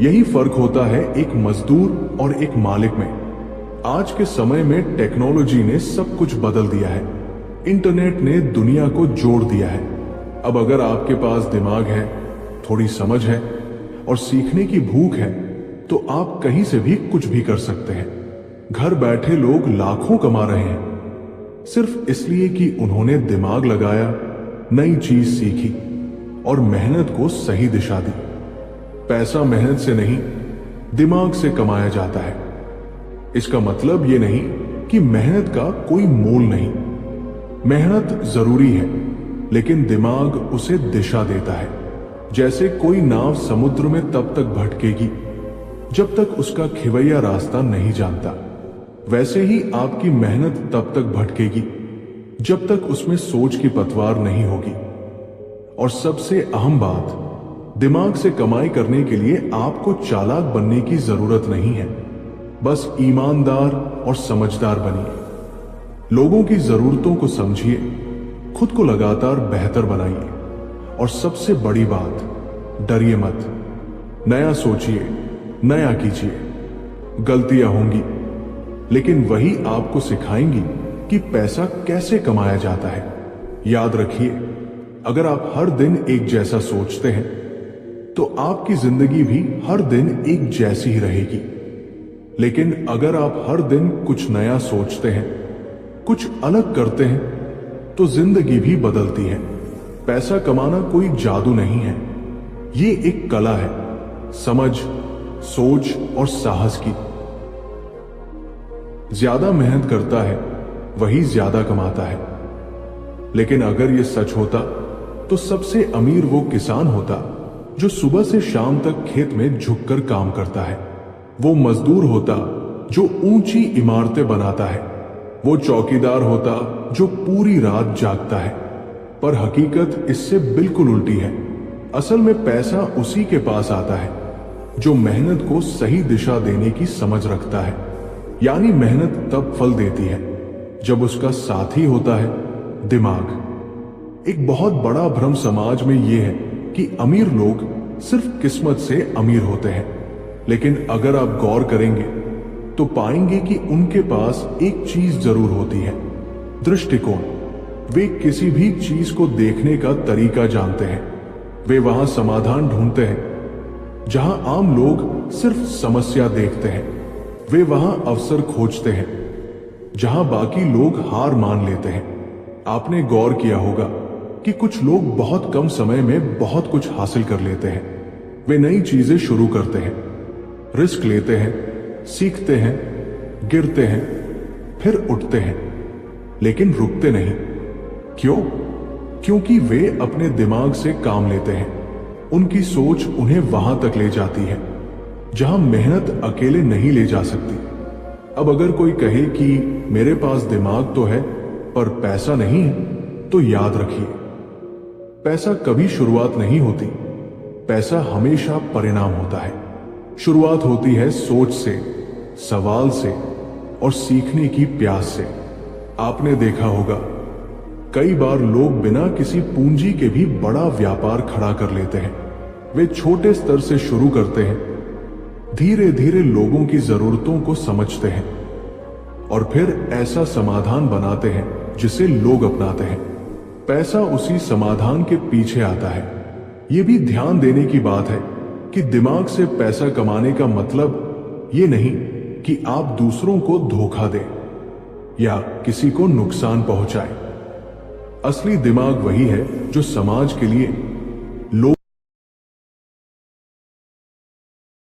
यही फर्क होता है एक मजदूर और एक मालिक में। आज के समय में टेक्नोलॉजी ने सब कुछ बदल दिया है। इंटरनेट ने दुनिया को जोड़ दिया है। अब अगर आपके पास दिमाग है, थोड़ी समझ है और सीखने की भूख है, तो आप कहीं से भी कुछ भी कर सकते हैं। घर बैठे लोग लाखों कमा रहे हैं, सिर्फ इसलिए कि उन्होंने दिमाग लगाया, नई चीज सीखी और मेहनत को सही दिशा दी। पैसा मेहनत से नहीं, दिमाग से कमाया जाता है। इसका मतलब यह नहीं कि मेहनत का कोई मोल नहीं। मेहनत जरूरी है, लेकिन दिमाग उसे दिशा देता है। जैसे कोई नाव समुद्र में तब तक भटकेगी जब तक उसका खिवैया रास्ता नहीं जानता, वैसे ही आपकी मेहनत तब तक भटकेगी जब तक उसमें सोच की पतवार नहीं होगी। और सबसे अहम बात, दिमाग से कमाई करने के लिए आपको चालाक बनने की जरूरत नहीं है, बस ईमानदार और समझदार बनिए। लोगों की जरूरतों को समझिए, खुद को लगातार बेहतर बनाइए और सबसे बड़ी बात, डरिए मत। नया सोचिए, नया कीजिए। गलतियां होंगी, लेकिन वही आपको सिखाएंगी कि पैसा कैसे कमाया जाता है। याद रखिए, अगर आप हर दिन एक जैसा सोचते हैं तो आपकी जिंदगी भी हर दिन एक जैसी ही रहेगी। लेकिन अगर आप हर दिन कुछ नया सोचते हैं, कुछ अलग करते हैं, तो जिंदगी भी बदलती है। पैसा कमाना कोई जादू नहीं है, ये एक कला है, समझ, सोच और साहस की। ज्यादा मेहनत करता है वही ज्यादा कमाता है। लेकिन अगर यह सच होता तो सबसे अमीर वो किसान होता जो सुबह से शाम तक खेत में झुककर काम करता है। वो मजदूर होता जो ऊंची इमारतें बनाता है। वो चौकीदार होता जो पूरी रात जागता है। पर हकीकत इससे बिल्कुल उल्टी है। असल में पैसा उसी के पास आता है जो मेहनत को सही दिशा देने की समझ रखता है। यानी मेहनत तब फल देती है जब उसका साथी होता है दिमाग। एक बहुत बड़ा भ्रम समाज में यह है कि अमीर लोग सिर्फ किस्मत से अमीर होते हैं, लेकिन अगर आप गौर करेंगे तो पाएंगे कि उनके पास एक चीज जरूर होती है, दृष्टिकोण। वे किसी भी चीज को देखने का तरीका जानते हैं। वे वहां समाधान ढूंढते हैं जहां आम लोग सिर्फ समस्या देखते हैं। वे वहां अवसर खोजते हैं जहां बाकी लोग हार मान लेते हैं। आपने गौर किया होगा कि कुछ लोग बहुत कम समय में बहुत कुछ हासिल कर लेते हैं। वे नई चीजें शुरू करते हैं, रिस्क लेते हैं, सीखते हैं, गिरते हैं, फिर उठते हैं, लेकिन रुकते नहीं। क्यों? क्योंकि वे अपने दिमाग से काम लेते हैं। उनकी सोच उन्हें वहां तक ले जाती है जहां मेहनत अकेले नहीं ले जा सकती। अब अगर कोई कहे कि मेरे पास दिमाग तो है पर पैसा नहीं है, तो याद रखिए, पैसा कभी शुरुआत नहीं होती, पैसा हमेशा परिणाम होता है। शुरुआत होती है सोच से, सवाल से और सीखने की प्यास से। आपने देखा होगा कई बार लोग बिना किसी पूंजी के भी बड़ा व्यापार खड़ा कर लेते हैं। वे छोटे स्तर से शुरू करते हैं, धीरे धीरे लोगों की जरूरतों को समझते हैं और फिर ऐसा समाधान बनाते हैं जिसे लोग अपनाते हैं। पैसा उसी समाधान के पीछे आता है। यह भी ध्यान देने की बात है कि दिमाग से पैसा कमाने का मतलब ये नहीं कि आप दूसरों को धोखा दें या किसी को नुकसान पहुंचाएं। असली दिमाग वही है जो समाज के लिए लोग।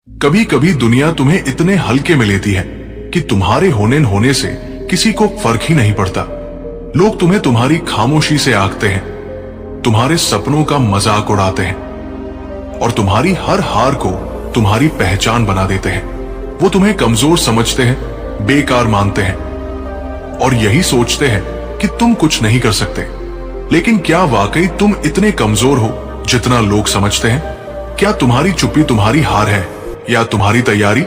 कभी कभी दुनिया तुम्हें इतने हल्के में लेती है कि तुम्हारे होने न होने से किसी को फर्क ही नहीं पड़ता। लोग तुम्हें तुम्हारी खामोशी से आंकते हैं, तुम्हारे सपनों का मजाक उड़ाते हैं और तुम्हारी हर हार को तुम्हारी पहचान बना देते हैं। वो तुम्हें कमजोर समझते हैं, बेकार मानते हैं और यही सोचते हैं कि तुम कुछ नहीं कर सकते। लेकिन क्या वाकई तुम इतने कमजोर हो जितना लोग समझते हैं? क्या तुम्हारी चुप्पी तुम्हारी हार है या तुम्हारी तैयारी?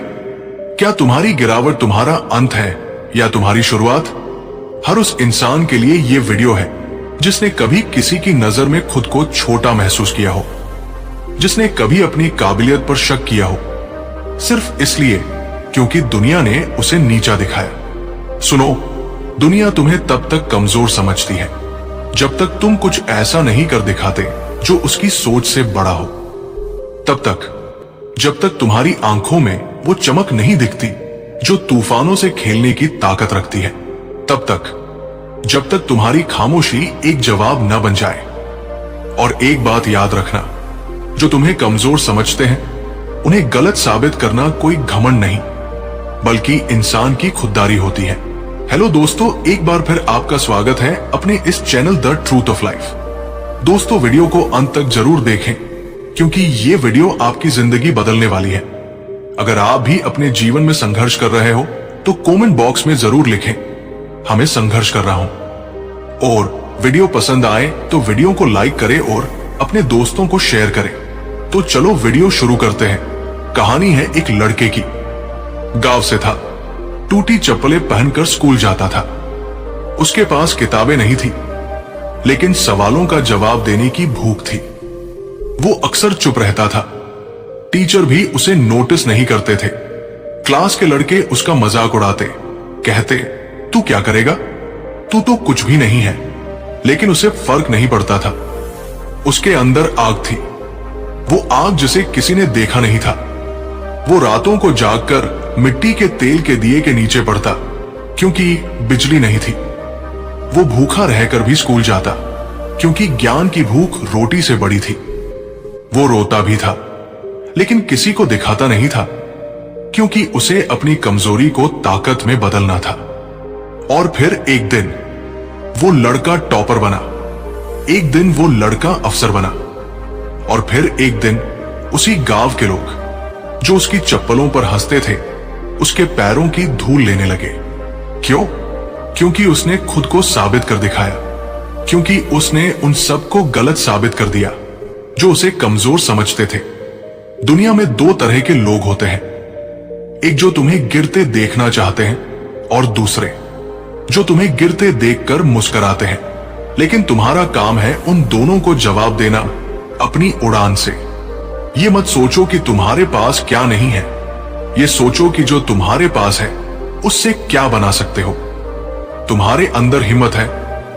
क्या तुम्हारी गिरावट तुम्हारा अंत है या तुम्हारी शुरुआत? हर उस इंसान के लिए यह वीडियो है जिसने कभी किसी की नजर में खुद को छोटा महसूस किया हो, जिसने कभी अपनी काबिलियत पर शक किया हो, सिर्फ इसलिए क्योंकि दुनिया ने उसे नीचा दिखाया। सुनो, दुनिया तुम्हें तब तक कमजोर समझती है जब तक तुम कुछ ऐसा नहीं कर दिखाते जो उसकी सोच से बड़ा हो। तब तक जब तक तुम्हारी आंखों में वो चमक नहीं दिखती जो तूफानों से खेलने की ताकत रखती है। तब तक जब तक तुम्हारी खामोशी एक जवाब न बन जाए। और एक बात याद रखना, जो तुम्हें कमजोर समझते हैं उन्हें गलत साबित करना कोई घमंड नहीं बल्कि इंसान की खुददारी होती है। हेलो दोस्तों, एक बार फिर आपका स्वागत है अपने इस channel the truth of life. दोस्तों, वीडियो को अंत तक जरूर देखें क्योंकि ये वीडियो आपकी जिंदगी बदलने वाली है। अगर आप भी अपने जीवन में संघर्ष कर रहे हो तो कमेंट बॉक्स में जरूर लिखें, हमें संघर्ष कर रहा हूं। और वीडियो पसंद आए तो वीडियो को लाइक करें और अपने दोस्तों को शेयर करें। तो चलो वीडियो शुरू करते हैं। कहानी है एक लड़के की। गांव से था, टूटी चप्पलें पहनकर स्कूल जाता था। उसके पास किताबें नहीं थी लेकिन सवालों का जवाब देने की भूख थी। वो अक्सर चुप रहता था, टीचर भी उसे नोटिस नहीं करते थे। क्लास के लड़के उसका मजाक उड़ाते, कहते तू क्या करेगा, तू तो कुछ भी नहीं है। लेकिन उसे फर्क नहीं पड़ता था। उसके अंदर आग थी, वो आग जिसे किसी ने देखा नहीं था। वो रातों को जागकर मिट्टी के तेल के दिए के नीचे पड़ता क्योंकि बिजली नहीं थी। वो भूखा रहकर भी स्कूल जाता क्योंकि ज्ञान की भूख रोटी से बड़ी थी। वो रोता भी था लेकिन किसी को दिखाता नहीं था क्योंकि उसे अपनी कमजोरी को ताकत में बदलना था। और फिर एक दिन वो लड़का टॉपर बना, एक दिन वो लड़का अफसर बना और फिर एक दिन उसी गांव के लोग जो उसकी चप्पलों पर हंसते थे उसके पैरों की धूल लेने लगे। क्यों? क्योंकि उसने खुद को साबित कर दिखाया, क्योंकि उसने उन सबको गलत साबित कर दिया जो उसे कमजोर समझते थे। दुनिया में दो तरह के लोग होते हैं, एक जो तुम्हें गिरते देखना चाहते हैं और दूसरे जो तुम्हें गिरते देखकर मुस्कुराते हैं। लेकिन तुम्हारा काम है उन दोनों को जवाब देना अपनी उड़ान से। ये मत सोचो कि तुम्हारे पास क्या नहीं है, ये सोचो कि जो तुम्हारे पास है उससे क्या बना सकते हो। तुम्हारे अंदर हिम्मत है,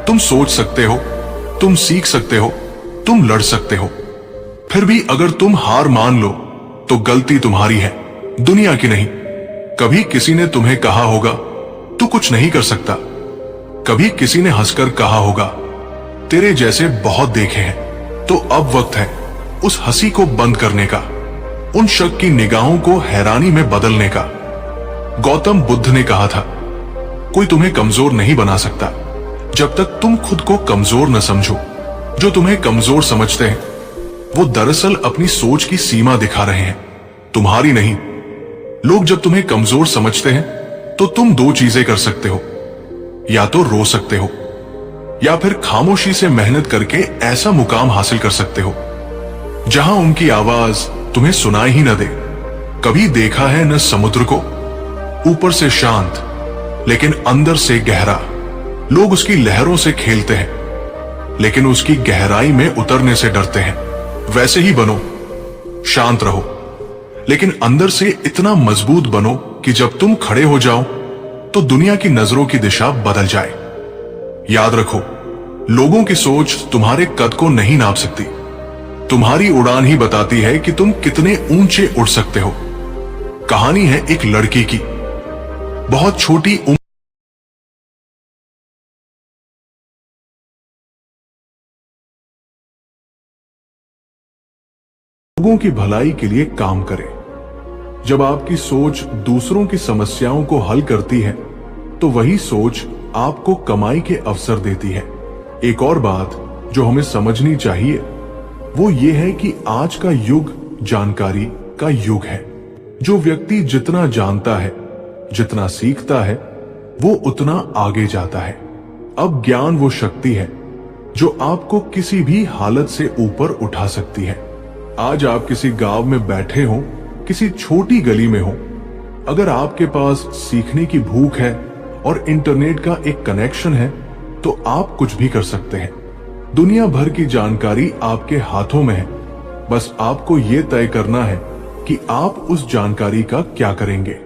तुम सोच सकते हो, तुम सीख सकते हो, तुम लड़ सकते हो। फिर भी अगर तुम हार मान लो तो गलती तुम्हारी है, दुनिया की नहीं। कभी किसी ने तुम्हें कहा होगा तू कुछ नहीं कर सकता, कभी किसी ने हंसकर कहा होगा तेरे जैसे बहुत देखे हैं। तो अब वक्त है उस हंसी को बंद करने का, उन शक की निगाहों को हैरानी में बदलने का। गौतम बुद्ध ने कहा था, कोई तुम्हें कमजोर नहीं बना सकता जब तक तुम खुद को कमजोर न समझो। जो तुम्हें कमजोर समझते हैं वो दरअसल अपनी सोच की सीमा दिखा रहे हैं, तुम्हारी नहीं। लोग जब तुम्हें कमजोर समझते हैं तो तुम दो चीजें कर सकते हो, या तो रो सकते हो या फिर खामोशी से मेहनत करके ऐसा मुकाम हासिल कर सकते हो जहां उनकी आवाज तुम्हें सुनाई ही न दे। कभी देखा है न समुद्र को, ऊपर से शांत लेकिन अंदर से गहरा। लोग उसकी लहरों से खेलते हैं लेकिन उसकी गहराई में उतरने से डरते हैं। वैसे ही बनो, शांत रहो लेकिन अंदर से इतना मजबूत बनो कि जब तुम खड़े हो जाओ तो दुनिया की नजरों की दिशा बदल जाए। याद रखो, लोगों की सोच तुम्हारे कद को नहीं नाप सकती। तुम्हारी उड़ान ही बताती है कि तुम कितने ऊंचे उड़ सकते हो। कहानी है एक लड़की की। बहुत छोटी उम्र लोगों की भलाई के लिए काम करे। जब आपकी सोच दूसरों की समस्याओं को हल करती है तो वही सोच आपको कमाई के अवसर देती है। एक और बात जो हमें समझनी चाहिए वो ये है कि आज का युग जानकारी का युग है। जो व्यक्ति जितना जानता है, जितना सीखता है, वो उतना आगे जाता है। अब ज्ञान वो शक्ति है जो आपको किसी भी हालत से ऊपर उठा सकती है। आज आप किसी गांव में बैठे हो, किसी छोटी गली में हो, अगर आपके पास सीखने की भूख है और इंटरनेट का एक कनेक्शन है तो आप कुछ भी कर सकते हैं। दुनिया भर की जानकारी आपके हाथों में है। बस आपको यह तय करना है कि आप उस जानकारी का क्या करेंगे।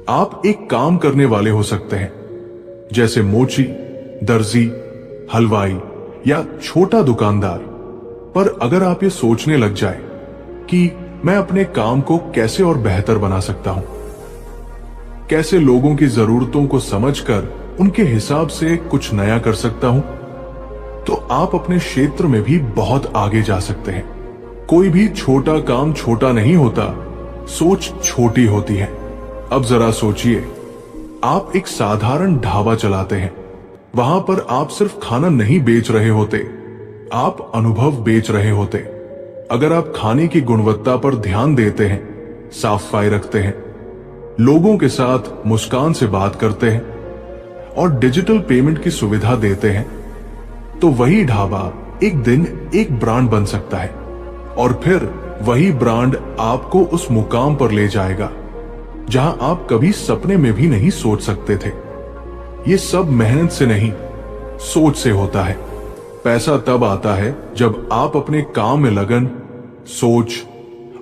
आप एक काम करने वाले हो सकते हैं, जैसे मोची, दर्जी, हलवाई या छोटा दुकानदार। पर अगर आप ये सोचने लग जाए कि मैं अपने काम को कैसे और बेहतर बना सकता हूं, कैसे लोगों की जरूरतों को समझकर उनके हिसाब से कुछ नया कर सकता हूं, तो आप अपने क्षेत्र में भी बहुत आगे जा सकते हैं। कोई भी छोटा काम छोटा नहीं होता, सोच छोटी होती है। अब जरा सोचिए, आप एक साधारण ढाबा चलाते हैं। वहां पर आप सिर्फ खाना नहीं बेच रहे होते, आप अनुभव बेच रहे होते। अगर आप खाने की गुणवत्ता पर ध्यान देते हैं, साफ सफाई रखते हैं, लोगों के साथ मुस्कान से बात करते हैं और डिजिटल पेमेंट की सुविधा देते हैं, तो वही ढाबा एक दिन एक ब्रांड बन सकता है और फिर वही ब्रांड आपको उस मुकाम पर ले जाएगा जहां आप कभी सपने में भी नहीं सोच सकते थे। ये सब मेहनत से नहीं, सोच से होता है। पैसा तब आता है जब आप अपने काम में लगन, सोच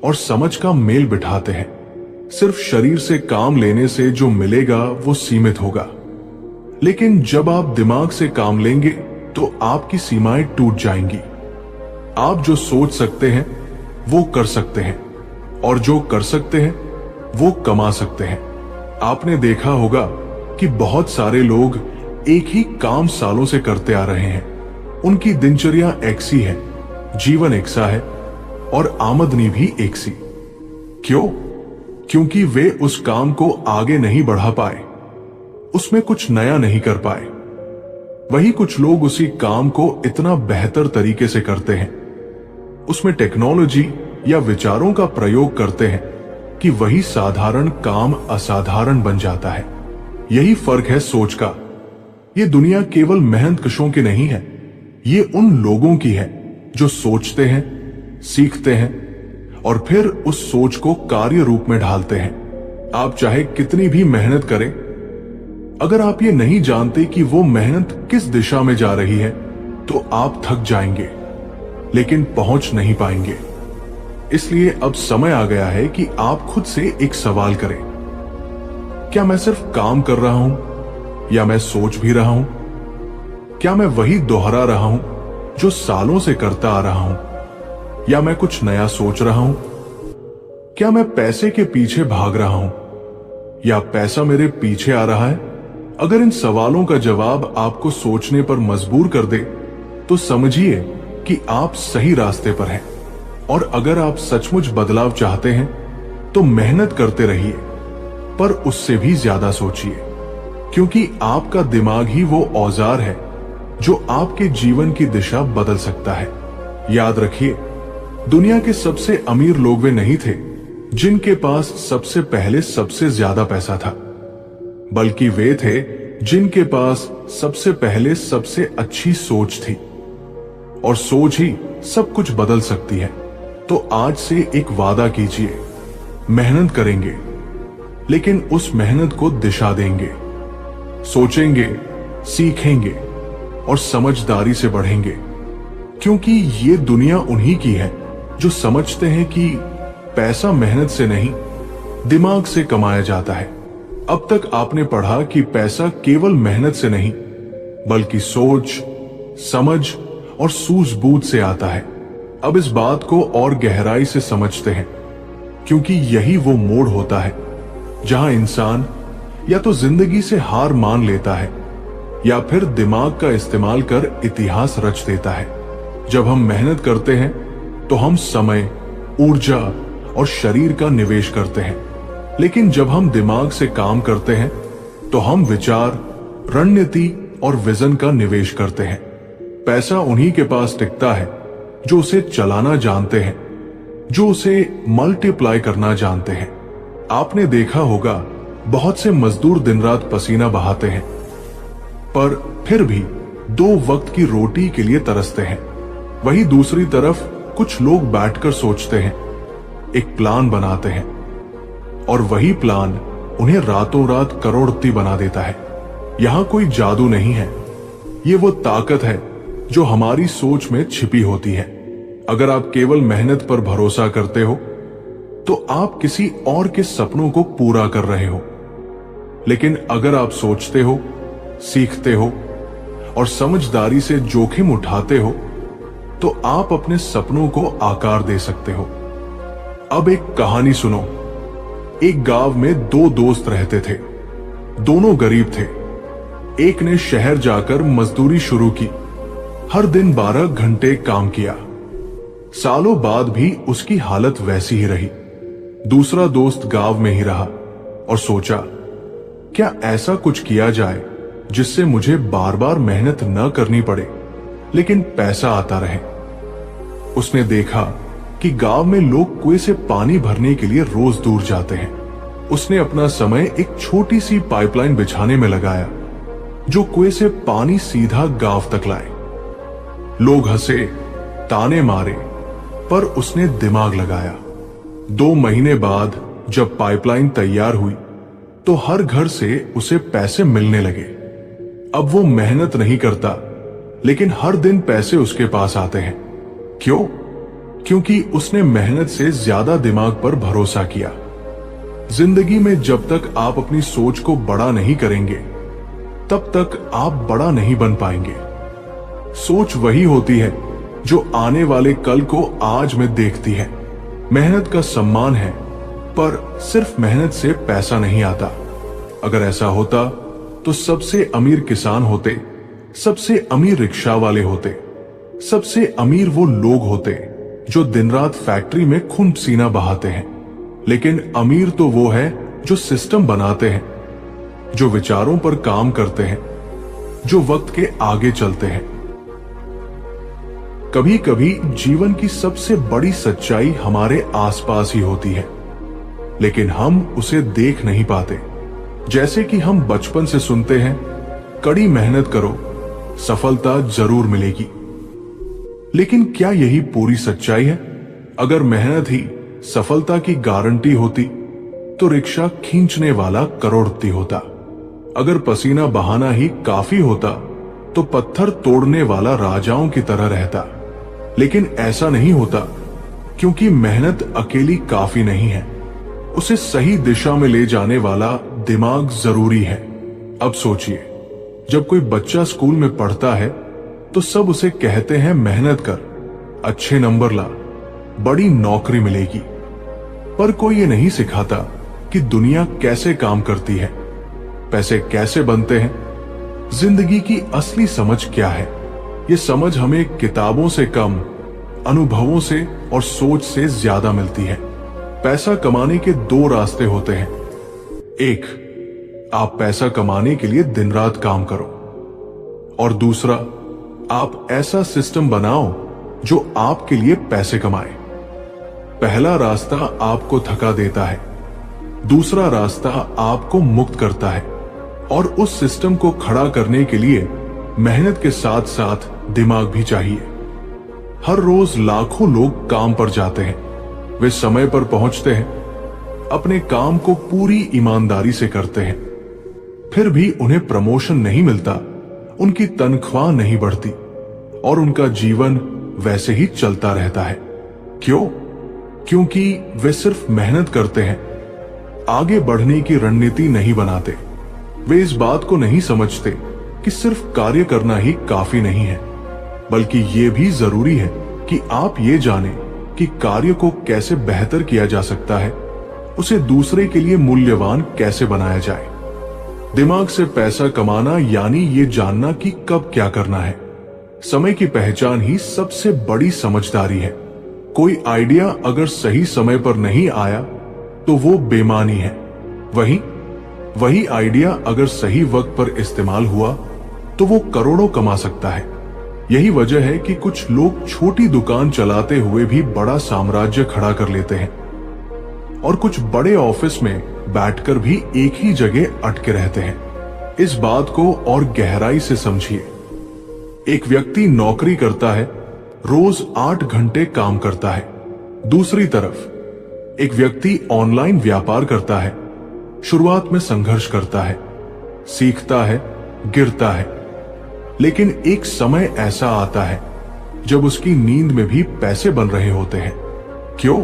और समझ का मेल बिठाते हैं। सिर्फ शरीर से काम लेने से जो मिलेगा वो सीमित होगा, लेकिन जब आप दिमाग से काम लेंगे तो आपकी सीमाएं टूट जाएंगी। आप जो सोच सकते हैं वो कर सकते हैं और जो कर सकते हैं वो कमा सकते हैं। आपने देखा होगा कि बहुत सारे लोग एक ही काम सालों से करते आ रहे हैं। उनकी दिनचर्या एक सी है, जीवन एक सा है और आमदनी भी एक सी। क्यों? क्योंकि वे उस काम को आगे नहीं बढ़ा पाए, उसमें कुछ नया नहीं कर पाए। वही कुछ लोग उसी काम को इतना बेहतर तरीके से करते हैं, उसमें टेक्नोलॉजी या विचारों का प्रयोग करते हैं कि वही साधारण काम असाधारण बन जाता है। यही फर्क है सोच का। ये दुनिया केवल मेहनतकशों की नहीं है, ये उन लोगों की है जो सोचते हैं, सीखते हैं और फिर उस सोच को कार्य रूप में ढालते हैं। आप चाहे कितनी भी मेहनत करें, अगर आप ये नहीं जानते कि वो मेहनत किस दिशा में जा रही है तो आप थक जाएंगे लेकिन पहुंच नहीं पाएंगे। इसलिए अब समय आ गया है कि आप खुद से एक सवाल करें, क्या मैं सिर्फ काम कर रहा हूं या मैं सोच भी रहा हूं? क्या मैं वही दोहरा रहा हूं जो सालों से करता आ रहा हूं, या मैं कुछ नया सोच रहा हूं? क्या मैं पैसे के पीछे भाग रहा हूं या पैसा मेरे पीछे आ रहा है? अगर इन सवालों का जवाब आपको सोचने पर मजबूर कर दे तो समझिए कि आप सही रास्ते पर हैं। और अगर आप सचमुच बदलाव चाहते हैं तो मेहनत करते रहिए, पर उससे भी ज्यादा सोचिए, क्योंकि आपका दिमाग ही वो औजार है जो आपके जीवन की दिशा बदल सकता है। याद रखिए, दुनिया के सबसे अमीर लोग वे नहीं थे जिनके पास सबसे पहले सबसे ज्यादा पैसा था। बल्कि वे थे जिनके पास सबसे पहले सबसे अच्छी सोच थी। और सोच ही सब कुछ बदल सकती है। तो आज से एक वादा कीजिए, मेहनत करेंगे, लेकिन उस मेहनत को दिशा देंगे, सोचेंगे, सीखेंगे और समझदारी से बढ़ेंगे। क्योंकि ये दुनिया उन्हीं की है जो समझते हैं कि पैसा मेहनत से नहीं, दिमाग से कमाया जाता है। अब तक आपने पढ़ा कि पैसा केवल मेहनत से नहीं, बल्कि सोच, समझ और सूझबूझ से आता है। अब इस बात को और गहराई से समझते हैं, क्योंकि यही वो मोड़ होता है जहां इंसान या तो जिंदगी से हार मान लेता है या फिर दिमाग का इस्तेमाल कर इतिहास रच देता है। जब हम मेहनत करते हैं तो हम समय, ऊर्जा और शरीर का निवेश करते हैं, लेकिन जब हम दिमाग से काम करते हैं तो हम विचार, रणनीति और विजन का निवेश करते हैं। पैसा उन्हीं के पास टिकता है जो उसे चलाना जानते हैं, जो उसे मल्टीप्लाई करना जानते हैं। आपने देखा होगा बहुत से मजदूर दिन रात पसीना बहाते हैं, पर फिर भी 2 वक्त की रोटी के लिए तरसते हैं। वहीं दूसरी तरफ कुछ लोग बैठकर सोचते हैं, एक प्लान बनाते हैं, और वही प्लान उन्हें रातों रात करोड़पति बना देता है। यहां कोई जादू नहीं है, ये वो ताकत है जो हमारी सोच में छिपी होती है। अगर आप केवल मेहनत पर भरोसा करते हो तो आप किसी और के सपनों को पूरा कर रहे हो, लेकिन अगर आप सोचते हो, सीखते हो और समझदारी से जोखिम उठाते हो तो आप अपने सपनों को आकार दे सकते हो। अब एक कहानी सुनो। एक गांव में 2 दोस्त रहते थे। दोनों गरीब थे। एक ने शहर जाकर मजदूरी शुरू की, हर दिन 12 घंटे काम किया। सालों बाद भी उसकी हालत वैसी ही रही। दूसरा दोस्त गांव में ही रहा और सोचा, क्या ऐसा कुछ किया जाए जिससे मुझे बार बार मेहनत न करनी पड़े, लेकिन पैसा आता रहे। उसने देखा कि गांव में लोग कुएं से पानी भरने के लिए रोज दूर जाते हैं। उसने अपना समय एक छोटी सी पाइपलाइन बिछाने में लगाया जो कुएं से पानी सीधा गांव तक लाए। लोग हंसे, ताने मारे, पर उसने दिमाग लगाया। 2 महीने बाद जब पाइपलाइन तैयार हुई तो हर घर से उसे पैसे मिलने लगे। अब वो मेहनत नहीं करता, लेकिन हर दिन पैसे उसके पास आते हैं। क्यों? क्योंकि उसने मेहनत से ज्यादा दिमाग पर भरोसा किया। जिंदगी में जब तक आप अपनी सोच को बड़ा नहीं करेंगे, तब तक आप बड़ा नहीं बन पाएंगे। सोच वही होती है जो आने वाले कल को आज में देखती है। मेहनत का सम्मान है, पर सिर्फ मेहनत से पैसा नहीं आता। अगर ऐसा होता तो सबसे अमीर किसान होते, सबसे अमीर रिक्शा वाले होते, सबसे अमीर वो लोग होते जो दिन रात फैक्ट्री में खून पसीना बहाते हैं। लेकिन अमीर तो वो है जो सिस्टम बनाते हैं, जो विचारों पर काम करते हैं, जो वक्त के आगे चलते हैं। कभी कभी जीवन की सबसे बड़ी सच्चाई हमारे आसपास ही होती है, लेकिन हम उसे देख नहीं पाते। जैसे कि हम बचपन से सुनते हैं, कड़ी मेहनत करो, सफलता जरूर मिलेगी। लेकिन क्या यही पूरी सच्चाई है? अगर मेहनत ही सफलता की गारंटी होती तो रिक्शा खींचने वाला करोड़पति होता। अगर पसीना बहाना ही काफी होता तो पत्थर तोड़ने वाला राजाओं की तरह रहता। लेकिन ऐसा नहीं होता, क्योंकि मेहनत अकेली काफी नहीं है, उसे सही दिशा में ले जाने वाला दिमाग जरूरी है। अब सोचिए, जब कोई बच्चा स्कूल में पढ़ता है तो सब उसे कहते हैं मेहनत कर, अच्छे नंबर ला, बड़ी नौकरी मिलेगी। पर कोई ये नहीं सिखाता कि दुनिया कैसे काम करती है, पैसे कैसे बनते हैं, जिंदगी की असली समझ क्या है। ये समझ हमें किताबों से कम, अनुभवों से और सोच से ज्यादा मिलती है। पैसा कमाने के 2 रास्ते होते हैं। एक, आप पैसा कमाने के लिए दिन रात काम करो, और दूसरा, आप ऐसा सिस्टम बनाओ जो आपके लिए पैसे कमाए। पहला रास्ता आपको थका देता है, दूसरा रास्ता आपको मुक्त करता है। और उस सिस्टम को खड़ा करने के लिए मेहनत के साथ साथ दिमाग भी चाहिए। हर रोज लाखों लोग काम पर जाते हैं, वे समय पर पहुंचते हैं, अपने काम को पूरी ईमानदारी से करते हैं, फिर भी उन्हें प्रमोशन नहीं मिलता, उनकी तनख्वाह नहीं बढ़ती और उनका जीवन वैसे ही चलता रहता है। क्यों? क्योंकि वे सिर्फ मेहनत करते हैं, आगे बढ़ने की रणनीति नहीं बनाते। वे इस बात को नहीं समझते कि सिर्फ कार्य करना ही काफी नहीं है, बल्कि यह भी जरूरी है कि आप ये जानें कि कार्य को कैसे बेहतर किया जा सकता है, उसे दूसरे के लिए मूल्यवान कैसे बनाया जाए। दिमाग से पैसा कमाना यानी ये जानना कि कब क्या करना है। समय की पहचान ही सबसे बड़ी समझदारी है। कोई आइडिया अगर सही समय पर नहीं आया तो वो बेमानी है। वही आइडिया अगर सही वक्त पर इस्तेमाल हुआ तो वो करोड़ों कमा सकता है। यही वजह है कि कुछ लोग छोटी दुकान चलाते हुए भी बड़ा साम्राज्य खड़ा कर लेते हैं और कुछ बड़े ऑफिस में बैठकर भी एक ही जगह अटके रहते हैं। इस बात को और गहराई से समझिए। एक व्यक्ति नौकरी करता है, रोज 8 घंटे काम करता है। दूसरी तरफ एक व्यक्ति ऑनलाइन व्यापार करता है, शुरुआत में संघर्ष करता है, सीखता है, गिरता है, लेकिन एक समय ऐसा आता है जब उसकी नींद में भी पैसे बन रहे होते हैं। क्यों?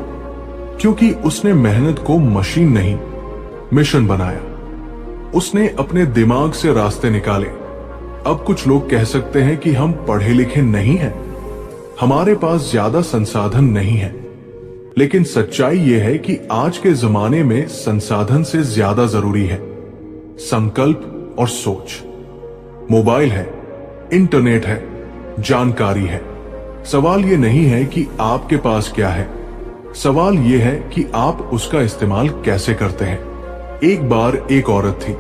क्योंकि उसने मेहनत को मशीन नहीं, मिशन बनाया। उसने अपने दिमाग से रास्ते निकाले। अब कुछ लोग कह सकते हैं कि हम पढ़े लिखे नहीं हैं, हमारे पास ज्यादा संसाधन नहीं है, लेकिन सच्चाई यह है कि आज के जमाने में संसाधन से ज्यादा जरूरी है संकल्प और सोच। मोबाइल है, इंटरनेट है, जानकारी है। सवाल यह नहीं है कि आपके पास क्या है, सवाल यह है कि आप उसका इस्तेमाल कैसे करते हैं। एक बार एक औरत थी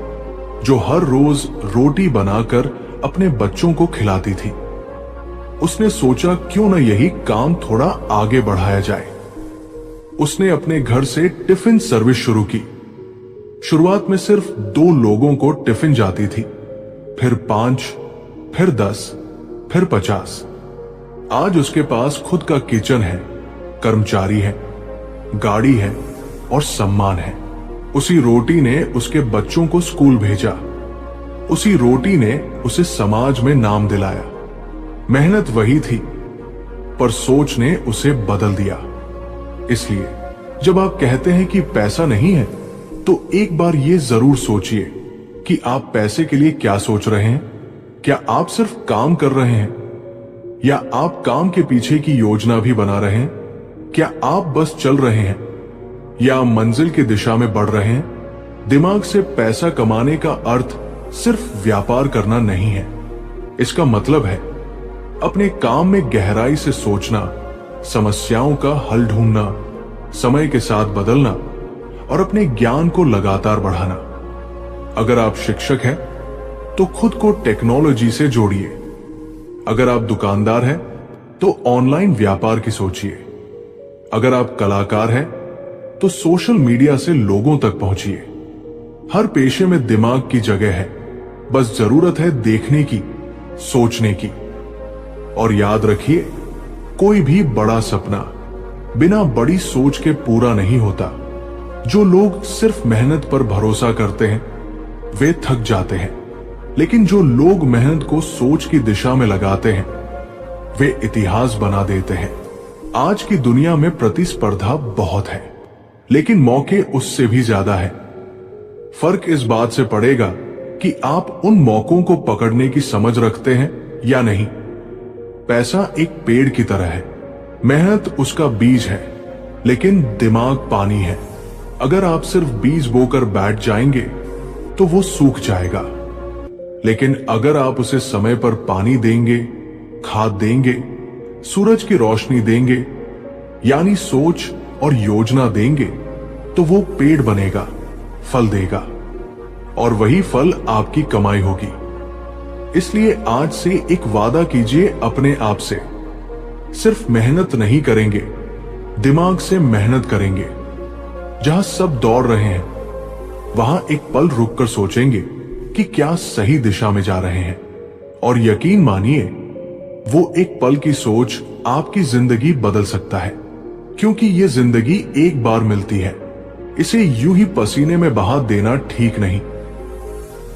जो हर रोज रोटी बनाकर अपने बच्चों को खिलाती थी। उसने सोचा क्यों न यही काम थोड़ा आगे बढ़ाया जाए। उसने अपने घर से टिफिन सर्विस शुरू की। शुरुआत में सिर्फ 2 लोगों को टिफिन जाती थी, फिर 5, फिर 10, फिर 50। आज उसके पास खुद का किचन है, कर्मचारी है, गाड़ी है और सम्मान है। उसी रोटी ने उसके बच्चों को स्कूल भेजा, उसी रोटी ने उसे समाज में नाम दिलाया। मेहनत वही थी, पर सोच ने उसे बदल दिया। इसलिए जब आप कहते हैं कि पैसा नहीं है, तो एक बार ये जरूर सोचिए कि आप पैसे के लिए क्या सोच रहे हैं। क्या आप सिर्फ काम कर रहे हैं, या आप काम के पीछे की योजना भी बना रहे हैं? क्या आप बस चल रहे हैं, या मंजिल की दिशा में बढ़ रहे हैं? दिमाग से पैसा कमाने का अर्थ सिर्फ व्यापार करना नहीं है। इसका मतलब है अपने काम में गहराई से सोचना, समस्याओं का हल ढूंढना, समय के साथ बदलना और अपने ज्ञान को लगातार बढ़ाना। अगर आप शिक्षक हैं तो खुद को टेक्नोलॉजी से जोड़िए। अगर आप दुकानदार हैं तो ऑनलाइन व्यापार की सोचिए। अगर आप कलाकार हैं तो सोशल मीडिया से लोगों तक पहुंचिए। हर पेशे में दिमाग की जगह है, बस जरूरत है देखने की, सोचने की। और याद रखिए, कोई भी बड़ा सपना बिना बड़ी सोच के पूरा नहीं होता। जो लोग सिर्फ मेहनत पर भरोसा करते हैं वे थक जाते हैं, लेकिन जो लोग मेहनत को सोच की दिशा में लगाते हैं वे इतिहास बना देते हैं। आज की दुनिया में प्रतिस्पर्धा बहुत है, लेकिन मौके उससे भी ज्यादा है। फर्क इस बात से पड़ेगा कि आप उन मौकों को पकड़ने की समझ रखते हैं या नहीं। पैसा एक पेड़ की तरह है, मेहनत उसका बीज है, लेकिन दिमाग पानी है। अगर आप सिर्फ बीज बोकर बैठ जाएंगे तो वो सूख जाएगा, लेकिन अगर आप उसे समय पर पानी देंगे, खाद देंगे, सूरज की रोशनी देंगे, यानी सोच और योजना देंगे, तो वो पेड़ बनेगा, फल देगा, और वही फल आपकी कमाई होगी। इसलिए आज से एक वादा कीजिए अपने आप से, सिर्फ मेहनत नहीं करेंगे, दिमाग से मेहनत करेंगे। जहां सब दौड़ रहे हैं वहां एक पल रुककर सोचेंगे कि क्या सही दिशा में जा रहे हैं। और यकीन मानिए, वो एक पल की सोच आपकी जिंदगी बदल सकता है, क्योंकि ये जिंदगी एक बार मिलती है। इसे यूं ही पसीने में बहा देना ठीक नहीं।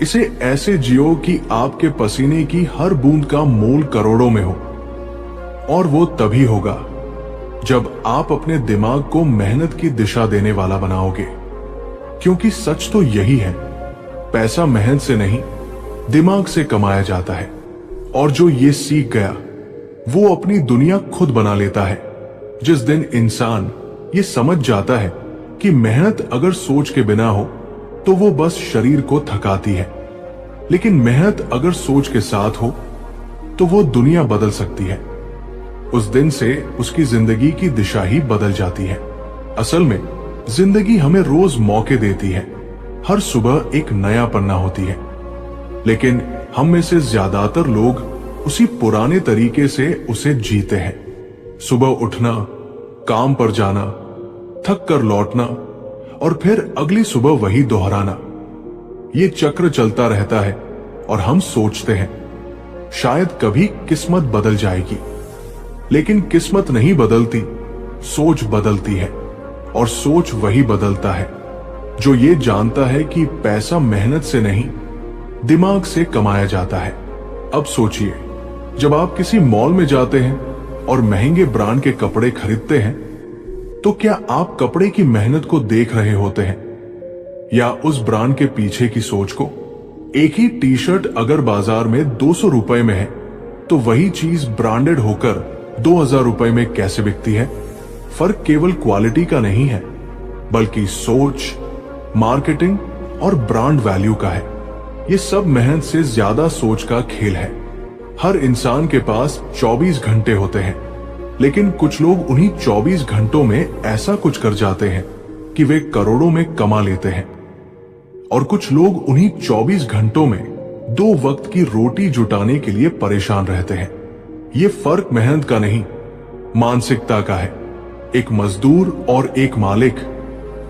इसे ऐसे जियो कि आपके पसीने की हर बूंद का मोल करोड़ों में हो। और वो तभी होगा जब आप अपने दिमाग को मेहनत की दिशा देने वाला बनाओगे। क्योंकि सच तो यही है, पैसा मेहनत से नहीं, दिमाग से कमाया जाता है। और जो ये सीख गया, वो अपनी दुनिया खुद बना लेता है। जिस दिन इंसान ये समझ जाता है कि मेहनत अगर सोच के बिना हो तो वो बस शरीर को थकाती है, लेकिन मेहनत अगर सोच के साथ हो तो वो दुनिया बदल सकती है। उस दिन से उसकी जिंदगी की दिशा ही बदल जाती है। असल में जिंदगी हमें रोज मौके देती है, हर सुबह एक नया पन्ना होती है, लेकिन हम में से ज्यादातर लोग उसी पुराने तरीके से उसे जीते हैं। सुबह उठना, काम पर जाना, थक कर लौटना और फिर अगली सुबह वही दोहराना। ये चक्र चलता रहता है और हम सोचते हैं शायद कभी किस्मत बदल जाएगी, लेकिन किस्मत नहीं बदलती, सोच बदलती है। और सोच वही बदलता है जो ये जानता है कि पैसा मेहनत से नहीं, दिमाग से कमाया जाता है। अब सोचिए, जब आप किसी मॉल में जाते हैं और महंगे ब्रांड के कपड़े खरीदते हैं, तो क्या आप कपड़े की मेहनत को देख रहे होते हैं या उस ब्रांड के पीछे की सोच को? एक ही टी शर्ट अगर बाजार में 200 रुपए में है, तो वही चीज ब्रांडेड होकर 2000 रुपए में कैसे बिकती है? फर्क केवल क्वालिटी का नहीं है, बल्कि सोच, मार्केटिंग और ब्रांड वैल्यू का है। ये सब मेहनत से ज्यादा सोच का खेल है। हर इंसान के पास 24 घंटे होते हैं, लेकिन कुछ लोग उन्हीं 24 घंटों में ऐसा कुछ कर जाते हैं कि वे करोड़ों में कमा लेते हैं। और कुछ लोग उन्हीं 24 घंटों में 2 वक्त की रोटी जुटाने के लिए परेशान रहते हैं। ये फर्क मेहनत का नहीं, मानसिकता का है। एक मजदूर और एक मालिक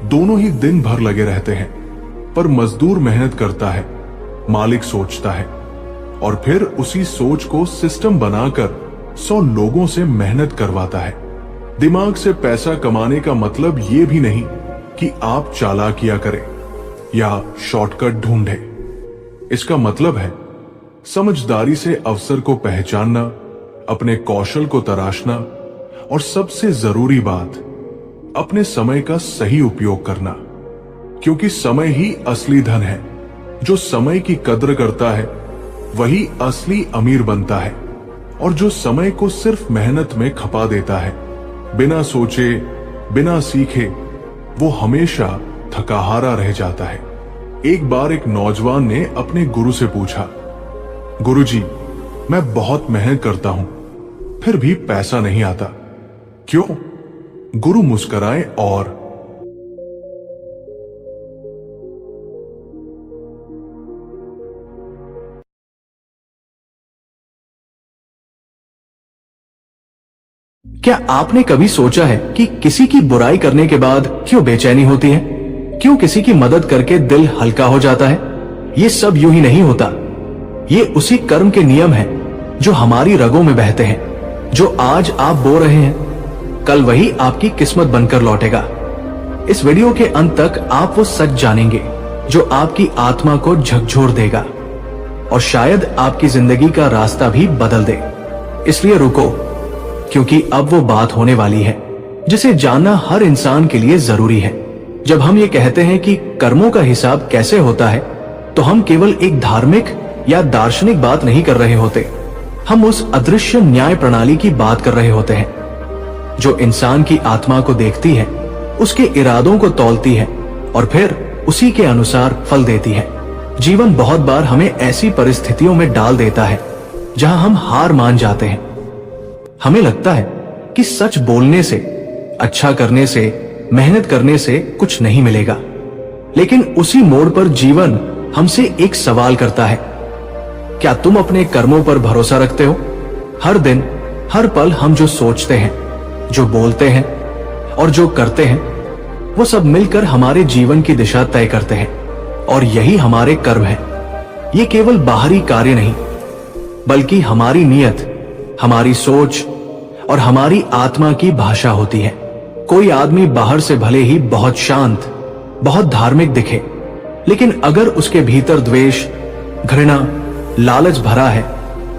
दोनों ही दिन भर लगे रहते हैं, पर मजदूर मेहनत करता है, मालिक सोचता है, और फिर उसी सोच को सिस्टम बनाकर 100 लोगों से मेहनत करवाता है। दिमाग से पैसा कमाने का मतलब ये भी नहीं कि आप चालाकियां करें या शॉर्टकट ढूंढें। इसका मतलब है समझदारी से अवसर को पहचानना, अपने कौशल को तराशना और सबसे जरूरी बात, अपने समय का सही उपयोग करना। क्योंकि समय ही असली धन है। जो समय की कद्र करता है वही असली अमीर बनता है, और जो समय को सिर्फ मेहनत में खपा देता है, बिना सोचे, बिना सीखे, वो हमेशा थकाहारा रह जाता है। एक बार एक नौजवान ने अपने गुरु से पूछा, गुरुजी, मैं बहुत मेहनत करता हूं, फिर भी पैसा नहीं आता, क्यों? गुरु मुस्कुराए और क्या आपने कभी सोचा है कि किसी की बुराई करने के बाद क्यों बेचैनी होती है? क्यों किसी की मदद करके दिल हल्का हो जाता है? ये सब यूं ही नहीं होता। ये उसी कर्म के नियम हैं जो हमारी रगों में बहते हैं। जो आज आप बो रहे हैं, कल वही आपकी किस्मत बनकर लौटेगा। इस वीडियो के अंत तक आप वो सच जानेंगे जो आपकी आत्मा को झकझोर देगा और शायद आपकी जिंदगी का रास्ता भी बदल दे। इसलिए रुको, क्योंकि अब वो बात होने वाली है जिसे जानना हर इंसान के लिए जरूरी है। जब हम ये कहते हैं कि कर्मों का हिसाब कैसे होता है, तो हम केवल एक धार्मिक या दार्शनिक बात नहीं कर रहे होते। हम उस अदृश्य न्याय प्रणाली की बात कर रहे होते हैं जो इंसान की आत्मा को देखती है, उसके इरादों को तौलती है और फिर उसी के अनुसार फल देती है। जीवन बहुत बार हमें ऐसी परिस्थितियों में डाल देता है जहां हम हार मान जाते हैं। हमें लगता है कि सच बोलने से, अच्छा करने से, मेहनत करने से कुछ नहीं मिलेगा। लेकिन उसी मोड़ पर जीवन हमसे एक सवाल करता है, क्या तुम अपने कर्मों पर भरोसा रखते हो? हर दिन, हर पल हम जो सोचते हैं, जो बोलते हैं और जो करते हैं, वो सब मिलकर हमारे जीवन की दिशा तय करते हैं, और यही हमारे कर्म हैं। ये केवल बाहरी कार्य नहीं, बल्कि हमारी नीयत, हमारी सोच और हमारी आत्मा की भाषा होती है। कोई आदमी बाहर से भले ही बहुत शांत, बहुत धार्मिक दिखे, लेकिन अगर उसके भीतर द्वेष, घृणा, लालच भरा है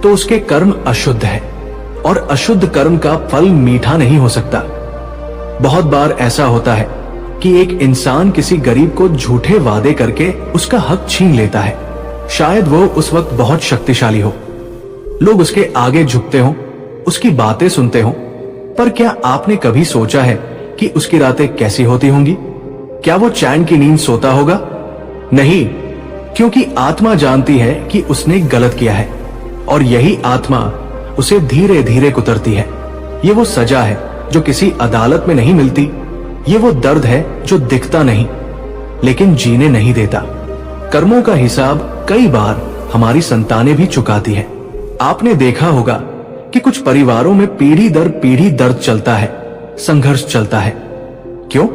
तो उसके कर्म अशुद्ध है, और अशुद्ध कर्म का फल मीठा नहीं हो सकता। बहुत बार ऐसा होता है कि एक इंसान किसी गरीब को झूठे वादे करके उसका हक छीन लेता है। शायद वो उस वक्त बहुत शक्तिशाली हो, लोग उसके आगे झुकते हों, उसकी बातें सुनते हों, पर क्या आपने कभी सोचा है कि उसकी रातें कैसी होती होंगी? क्या वो चैन की नींद सोता होगा? नहीं, क्योंकि आत्मा जानती है कि उसने गलत किया है, और यही आत्मा उसे धीरे धीरे कुतरती है। ये वो सजा है जो किसी अदालत में नहीं मिलती। ये वो दर्द है जो दिखता नहीं, लेकिन जीने नहीं देता। कर्मों का हिसाब कई बार हमारी संतानें भी चुकाती है। आपने देखा होगा कि कुछ परिवारों में पीढ़ी दर पीढ़ी दर्द चलता है, संघर्ष चलता है। क्यों?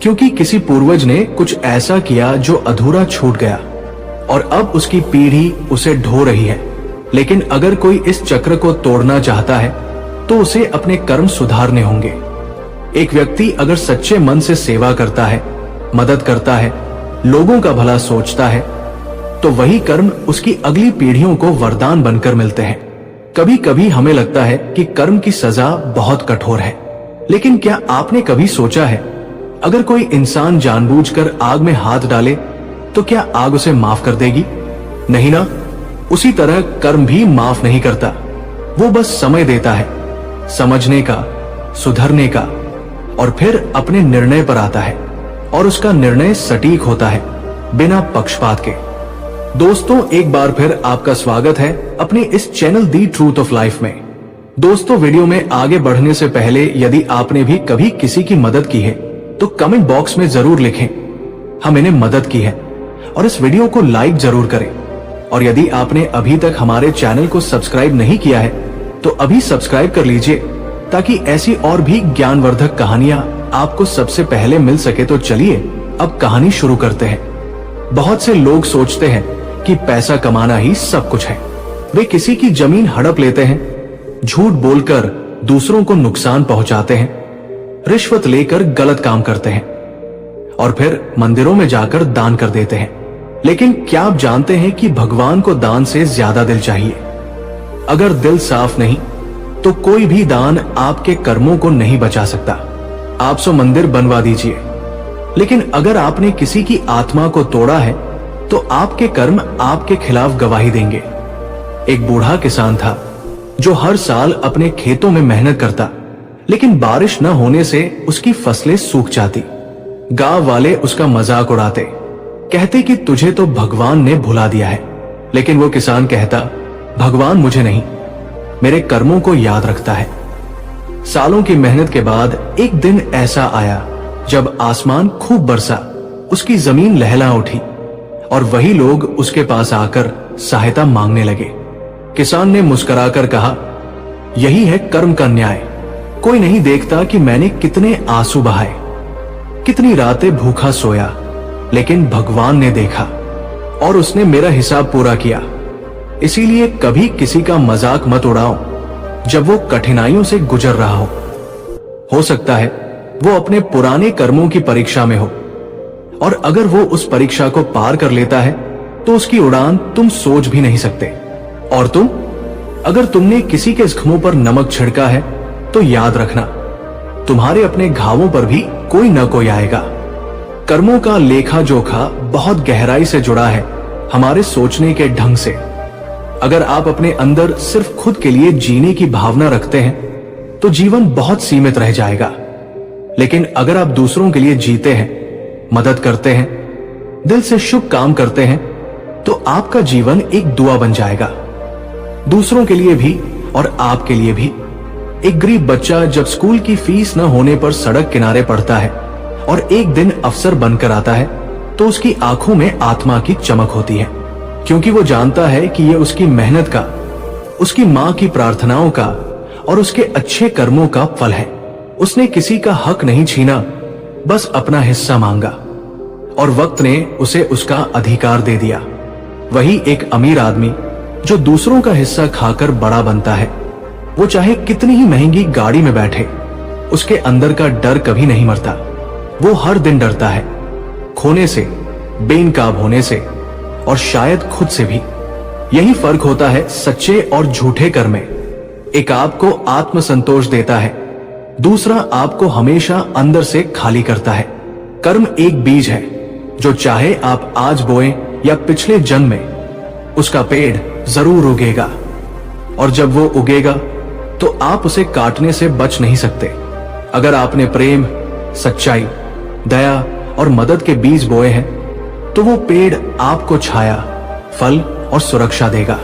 क्योंकि किसी पूर्वज ने कुछ ऐसा किया जो अधूरा छूट गया, और अब उसकी पीढ़ी उसे ढो रही है। लेकिन अगर कोई इस चक्र को तोड़ना चाहता है तो उसे अपने कर्म सुधारने होंगे। एक व्यक्ति अगर सच्चे मन से सेवा करता है, मदद करता है, लोगों का भला सोचता है, तो वही कर्म उसकी अगली पीढ़ियों को वरदान बनकर मिलते हैं। कभी कभी हमें लगता है कि कर्म की सजा बहुत कठोर है, लेकिन क्या आपने कभी सोचा है, अगर कोई इंसान जानबूझकर आग में हाथ डाले तो क्या आग उसे माफ कर देगी? नहीं ना। उसी तरह कर्म भी माफ नहीं करता, वो बस समय देता है, समझने का, सुधरने का, और फिर अपने निर्णय पर आता है, और उसका निर्णय सटीक होता है, बिना पक्षपात के। दोस्तों, एक बार फिर आपका स्वागत है अपने इस channel the truth of life में। दोस्तों, वीडियो में आगे बढ़ने से पहले यदि आपने भी कभी किसी की मदद की है तो कमेंट बॉक्स में जरूर लिखें, हम इन्हें मदद की है, और इस वीडियो को लाइक जरूर करें। और यदि आपने अभी तक हमारे चैनल को सब्सक्राइब नहीं किया है तो अभी सब्सक्राइब कर लीजिए, ताकि ऐसी और भी ज्ञानवर्धक कहानियां आपको सबसे पहले मिल सके। तो चलिए अब कहानी शुरू करते हैं। बहुत से लोग सोचते हैं कि पैसा कमाना ही सब कुछ है। वे किसी की जमीन हड़प लेते हैं, झूठ बोलकर दूसरों को नुकसान पहुंचाते हैं, रिश्वत लेकर गलत काम करते हैं, और फिर मंदिरों में जाकर दान कर देते हैं। लेकिन क्या आप जानते हैं कि भगवान को दान से ज्यादा दिल चाहिए? अगर दिल साफ नहीं तो कोई भी दान आपके कर्मों को नहीं बचा सकता। आप 100 मंदिर बनवा दीजिए, लेकिन अगर आपने किसी की आत्मा को तोड़ा है तो आपके कर्म आपके खिलाफ गवाही देंगे। एक बूढ़ा किसान था जो हर साल अपने खेतों में मेहनत करता, लेकिन बारिश न होने से उसकी फसलें सूख जाती। गांव वाले उसका मजाक उड़ाते, कहते कि तुझे तो भगवान ने भुला दिया है। लेकिन वो किसान कहता, भगवान मुझे नहीं, मेरे कर्मों को याद रखता है। सालों की मेहनत के बाद एक दिन ऐसा आया जब आसमान खूब बरसा, उसकी जमीन लहला उठी, और वही लोग उसके पास आकर सहायता मांगने लगे। किसान ने मुस्कुराकर कहा, यही है कर्म का न्याय। कोई नहीं देखता कि मैंने कितने आंसू बहाए, कितनी रातें भूखा सोया, लेकिन भगवान ने देखा और उसने मेरा हिसाब पूरा किया। इसीलिए कभी किसी का मजाक मत उड़ाओ जब वो कठिनाइयों से गुजर रहा हो सकता है वो अपने पुराने कर्मों की परीक्षा में हो, और अगर वो उस परीक्षा को पार कर लेता है तो उसकी उड़ान तुम सोच भी नहीं सकते। और तुम, अगर तुमने किसी के जख्मों पर नमक छिड़का है तो याद रखना, तुम्हारे अपने घावों पर भी कोई न कोई आएगा। कर्मों का लेखा जोखा बहुत गहराई से जुड़ा है हमारे सोचने के ढंग से। अगर आप अपने अंदर सिर्फ खुद के लिए जीने की भावना रखते हैं तो जीवन बहुत सीमित रह जाएगा। लेकिन अगर आप दूसरों के लिए जीते हैं, मदद करते हैं, दिल से शुभ काम करते हैं, तो आपका जीवन एक दुआ बन जाएगा, दूसरों के लिए भी और आपके लिए भी। एक गरीब बच्चा जब स्कूल की फीस न होने पर सड़क किनारे पड़ता है और एक दिन अफसर बनकर आता है तो उसकी आंखों में आत्मा की चमक होती है, क्योंकि वो जानता है कि ये उसकी मेहनत का, उसकी माँ की प्रार्थनाओं का और उसके अच्छे कर्मों का फल है। उसने किसी का हक नहीं छीना, बस अपना हिस्सा मांगा, और वक्त ने उसे उसका अधिकार दे दिया। वही एक अमीर आदमी जो दूसरों का हिस्सा खाकर बड़ा बनता है, वो चाहे कितनी ही महंगी गाड़ी में बैठे, उसके अंदर का डर कभी नहीं मरता। वो हर दिन डरता है, खोने से, बेनकाब होने से और शायद खुद से भी। यही फर्क होता है सच्चे और झूठे कर्म में। एक आपको आत्मसंतोष देता है, दूसरा आपको हमेशा अंदर से खाली करता है। कर्म एक बीज है, जो चाहे आप आज बोएं या पिछले जन्म में, उसका पेड़ जरूर उगेगा। और जब वो उगेगा तो आप उसे काटने से बच नहीं सकते। अगर आपने प्रेम, सच्चाई, दया और मदद के बीज बोए हैं, तो वो पेड़ आपको छाया, फल और सुरक्षा देगा।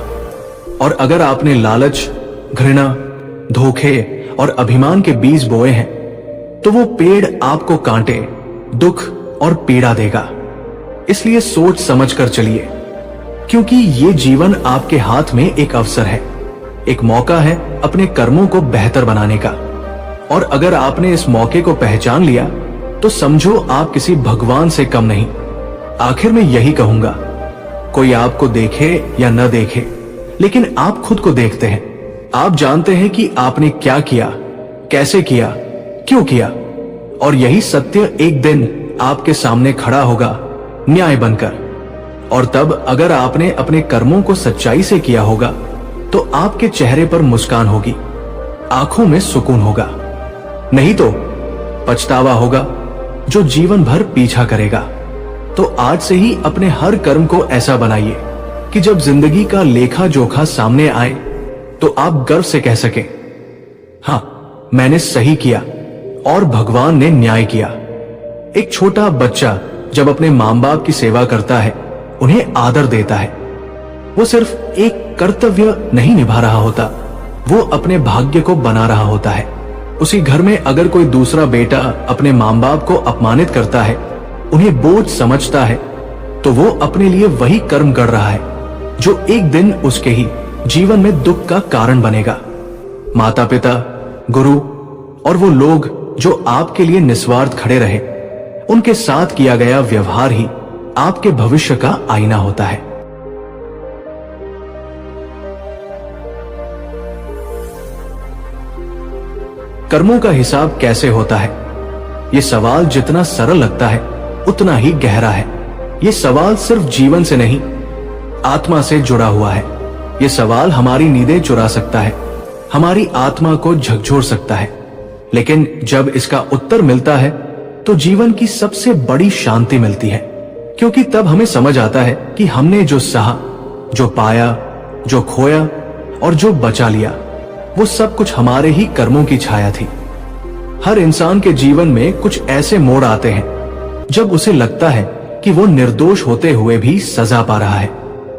और अगर आपने लालच, घृणा, धोखे और अभिमान के बीज बोए हैं, तो वो पेड़ आपको कांटे, दुख और पीड़ा देगा। इसलिए सोच समझ कर चलिए, क्योंकि ये जीवन आपके हाथ में एक अवसर है, एक मौका है अपने कर्मों को बेहतर बनाने का। और अगर आपने इस मौके को पहचान लिया, तो समझो आप किसी भगवान से कम नहीं। आखिर में यही कहूंगा, कोई आपको देखे या न देखे, लेकिन आप खुद को देखते हैं। आप जानते हैं कि आपने क्या किया, कैसे किया, क्यों किया। और यही सत्य एक दिन आपके सामने खड़ा होगा, न्याय बनकर। और तब अगर आपने अपने कर्मों को सच्चाई से किया होगा, तो आपके चेहरे पर मुस्कान होगी, आंखों में सुकून होगा। नहीं तो पछतावा होगा, जो जीवन भर पीछा करेगा। तो आज से ही अपने हर कर्म को ऐसा बनाइए कि जब जिंदगी का लेखा जोखा सामने आए, तो आप गर्व से कह सके, हाँ, मैंने सही किया और भगवान ने न्याय किया। एक छोटा बच्चा जब अपने मां बाप की सेवा करता है, उन्हें आदर देता है, वो सिर्फ एक कर्तव्य नहीं निभा रहा होता, वो अपने भाग्य को बना रहा होता है। उसी घर में अगर कोई दूसरा बेटा अपने मां बाप को अपमानित करता है, उन्हें बोझ समझता है, तो वो अपने लिए वही कर्म कर रहा है, जो एक दिन उसके ही जीवन में दुख का कारण बनेगा। माता पिता, गुरु और वो लोग जो आपके लिए निस्वार्थ खड़े रहे, उनके साथ किया गया व्यवहार ही आपके भविष्य का आईना होता है। कर्मों का हिसाब कैसे होता है? ये सवाल जितना सरल लगता है, उतना ही गहरा है। ये सवाल सिर्फ जीवन से नहीं, आत्मा से जुड़ा हुआ है। ये सवाल हमारी नींदें चुरा सकता है, हमारी आत्मा को झकझोर सकता है। लेकिन जब इसका उत्तर मिलता है, तो जीवन की सबसे बड़ी शांति मिलती है, क्योंकि तब हमें समझ आता है कि हमने जो सहा, जो पाया, जो खोया और जो बचा लिया, वो सब कुछ हमारे ही कर्मों की छाया थी। हर इंसान के जीवन में कुछ ऐसे मोड़ आते हैं जब उसे लगता है कि वो निर्दोष होते हुए भी सजा पा रहा है।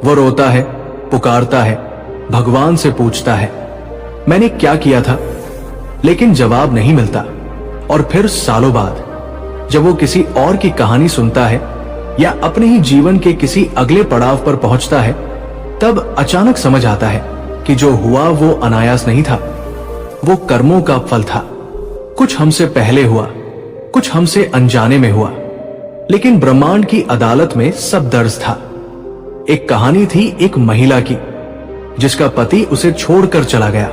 वो रोता है, पुकारता है, भगवान से पूछता है, मैंने क्या किया था? लेकिन जवाब नहीं मिलता। और फिर सालों बाद जब वो किसी और की कहानी सुनता है या अपने ही जीवन के किसी अगले पड़ाव पर पहुंचता है, तब अचानक समझ आता है कि जो हुआ वो अनायास नहीं था, वो कर्मों का फल था। कुछ हमसे पहले हुआ, कुछ हमसे अनजाने में हुआ, लेकिन ब्रह्मांड की अदालत में सब दर्ज था। एक कहानी थी एक महिला की, जिसका पति उसे छोड़कर चला गया।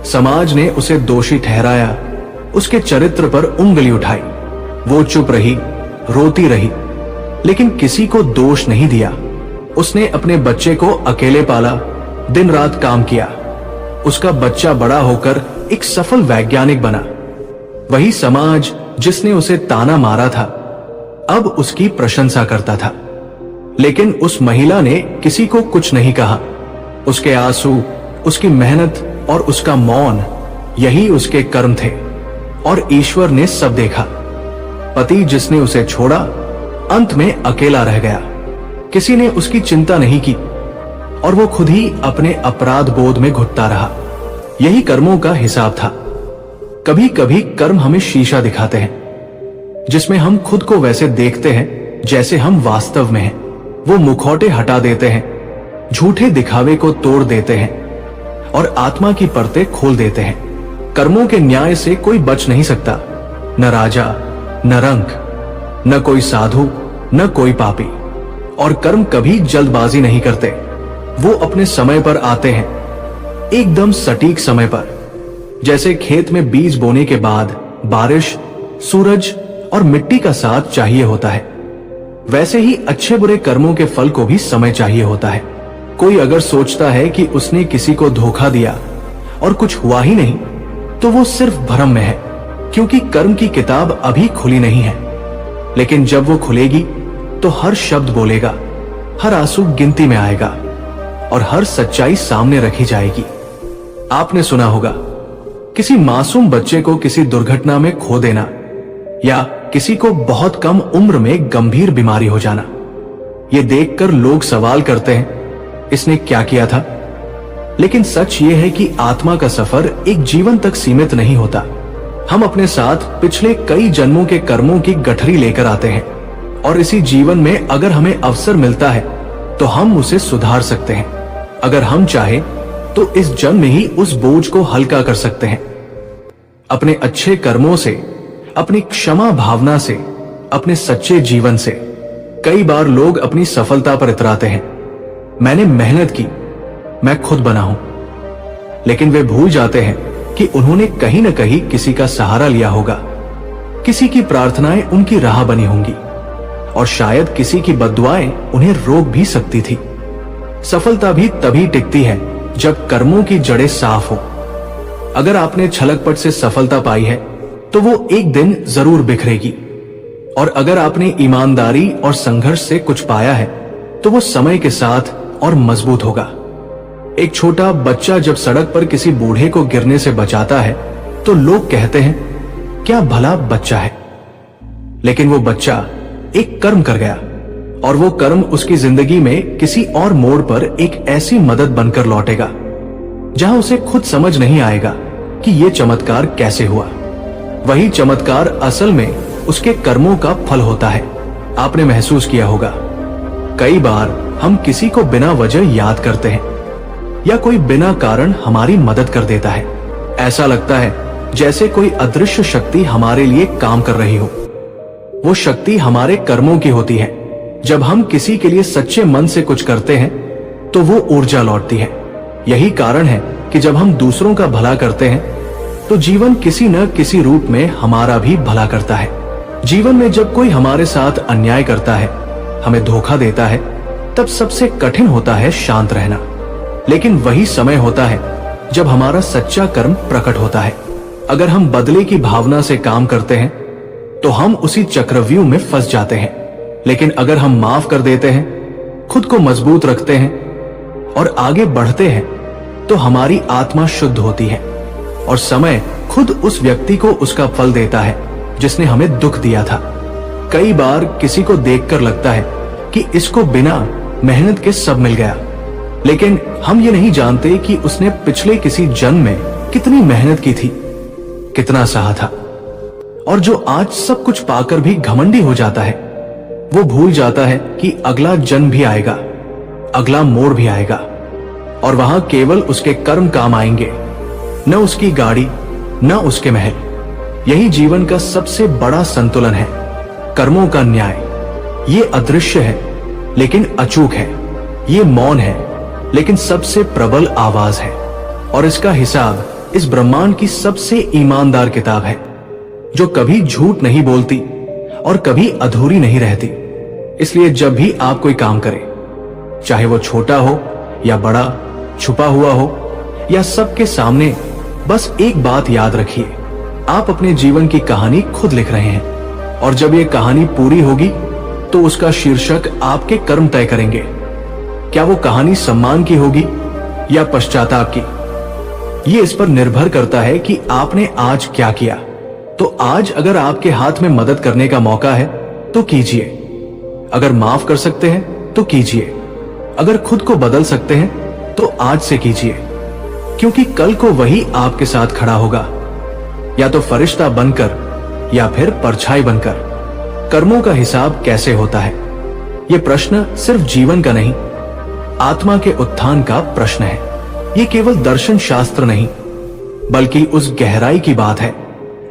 समाज ने उसे दोषी ठहराया, उसके चरित्र पर उंगली उठाई। वो चुप रही, रोती रही, लेकिन किसी को दोष नहीं दिया। उसने अपने बच्चे को अकेले पाला, दिन रात काम किया। उसका बच्चा बड़ा होकर एक सफल वैज्ञानिक बना। वही समाज जिसने उसे ताना मारा था, अब उसकी प्रशंसा करता था। लेकिन उस महिला ने किसी को कुछ नहीं कहा। उसके आंसू, उसकी मेहनत और उसका मौन, यही उसके कर्म थे। और ईश्वर ने सब देखा। पति जिसने उसे छोड़ा, अंत में अकेला रह गया। किसी ने उसकी चिंता नहीं की और वो खुद ही अपने अपराध बोध में घुटता रहा। यही कर्मों का हिसाब था। कभी कभी कर्म हमें शीशा दिखाते हैं, जिसमें हम खुद को वैसे देखते हैं जैसे हम वास्तव में हैं। वो मुखौटे हटा देते हैं, झूठे दिखावे को तोड़ देते हैं और आत्मा की परतें खोल देते हैं। कर्मों के न्याय से कोई बच नहीं सकता, न राजा, न रंक, न कोई साधु, न कोई पापी। और कर्म कभी जल्दबाजी नहीं करते। वो अपने समय पर आते हैं, एकदम सटीक समय पर। जैसे खेत में बीज बोने के बाद बारिश, सूरज और मिट्टी का साथ चाहिए होता है, वैसे ही अच्छे बुरे कर्मों के फल को भी समय चाहिए होता है। कोई अगर सोचता है कि उसने किसी को धोखा दिया और कुछ हुआ ही नहीं, तो वो सिर्फ भ्रम में है, क्योंकि कर्म की किताब अभी खुली नहीं है। लेकिन जब वो खुलेगी तो हर शब्द बोलेगा, हर आंसू गिनती में आएगा और हर सच्चाई सामने रखी जाएगी। आपने सुना होगा, किसी मासूम बच्चे को किसी दुर्घटना में खो देना या किसी को बहुत कम उम्र में गंभीर बीमारी हो जाना। ये देखकर लोग सवाल करते हैं, इसने क्या किया था? लेकिन सच ये है कि आत्मा का सफर एक जीवन तक सीमित नहीं होता। हम अपने साथ पिछले कई जन्मों के कर्मों की गठरी लेकर आते हैं और इसी जीवन में अगर हमें अवसर मिलता है तो हम उसे सुधार सकते हैं। अगर हम चाहे तो इस जन्म में ही उस बोझ को हल्का कर सकते हैं। अपने अच्छे कर्मों से, अपनी क्षमा भावना से, अपने सच्चे जीवन से। कई बार लोग अपनी सफलता पर इतराते हैं, मैंने मेहनत की, मैं खुद बना हूं। लेकिन वे भूल जाते हैं कि उन्होंने कहीं न कहीं किसी का सहारा लिया होगा, किसी की प्रार्थनाएं उनकी राह बनी होंगी और शायद किसी की बद्दुआएं उन्हें रोक भी सकती थी। सफलता भी तभी टिकती है जब कर्मों की जड़ें साफ हो। अगर आपने छलकपट से सफलता पाई है तो वो एक दिन जरूर बिखरेगी, और अगर आपने ईमानदारी और संघर्ष से कुछ पाया है तो वो समय के साथ और मजबूत होगा। एक छोटा बच्चा जब सड़क पर किसी बूढ़े को गिरने से बचाता है तो लोग कहते हैं, क्या भला बच्चा है। लेकिन वो बच्चा एक कर्म कर गया और वो कर्म उसकी जिंदगी में किसी और मोड़ पर एक ऐसी मदद बनकर लौटेगा जहां उसे खुद समझ नहीं आएगा कि ये चमत्कार कैसे हुआ। वही चमत्कार असल में उसके कर्मों का फल होता है। आपने महसूस किया होगा, कई बार हम किसी को बिना वजह याद करते हैं या कोई बिना कारण हमारी मदद कर देता है। ऐसा लगता है जैसे कोई अदृश्य शक्ति हमारे लिए काम कर रही हो। वो शक्ति हमारे कर्मों की होती है। जब हम किसी के लिए सच्चे मन से कुछ करते हैं तो वो ऊर्जा लौटती है। यही कारण है कि जब हम दूसरों का भला करते हैं तो जीवन किसी न किसी रूप में हमारा भी भला करता है। जीवन में जब कोई हमारे साथ अन्याय करता है, हमें धोखा देता है, तब सबसे कठिन होता है शांत रहना। लेकिन वही समय होता है जब हमारा सच्चा कर्म प्रकट होता है। अगर हम बदले की भावना से काम करते हैं तो हम उसी चक्रव्यूह में फंस जाते हैं। लेकिन अगर हम माफ कर देते हैं, खुद को मजबूत रखते हैं और आगे बढ़ते हैं तो हमारी आत्मा शुद्ध होती है और समय खुद उस व्यक्ति को उसका फल देता है जिसने हमें दुख दिया था। कई बार किसी को देखकर लगता है कि इसको बिना मेहनत के सब मिल गया, लेकिन हम ये नहीं जानते कि उसने पिछले किसी जन्म में कितनी मेहनत की थी, कितना सहा था। और जो आज सब कुछ पाकर भी घमंडी हो जाता है, वो भूल जाता है कि अगला जन्म भी आएगा, अगला मोड़ भी आएगा और वहां केवल उसके कर्म काम आएंगे, न उसकी गाड़ी, न उसके महल। यही जीवन का सबसे बड़ा संतुलन है, कर्मों का न्याय। ये अदृश्य है लेकिन अचूक है, ये मौन है लेकिन सबसे प्रबल आवाज है, और इसका हिसाब इस ब्रह्मांड की सबसे ईमानदार किताब है, जो कभी झूठ नहीं बोलती और कभी अधूरी नहीं रहती। इसलिए जब भी आप कोई काम करें, चाहे वो छोटा हो या बड़ा, छुपा हुआ हो या सबके सामने, बस एक बात याद रखिए, आप अपने जीवन की कहानी खुद लिख रहे हैं, और जब ये कहानी पूरी होगी तो उसका शीर्षक आपके कर्म तय करेंगे। क्या वो कहानी सम्मान की होगी या पश्चाताप की, ये इस पर निर्भर करता है कि आपने आज क्या किया। तो आज अगर आपके हाथ में मदद करने का मौका है तो कीजिए, अगर माफ कर सकते हैं तो कीजिए, अगर खुद को बदल सकते हैं तो आज से कीजिए, क्योंकि कल को वही आपके साथ खड़ा होगा, या तो फरिश्ता बनकर या फिर परछाई बनकर। कर्मों का हिसाब कैसे होता है, यह प्रश्न सिर्फ जीवन का नहीं, आत्मा के उत्थान का प्रश्न है। ये केवल दर्शन शास्त्र नहीं, बल्कि उस गहराई की बात है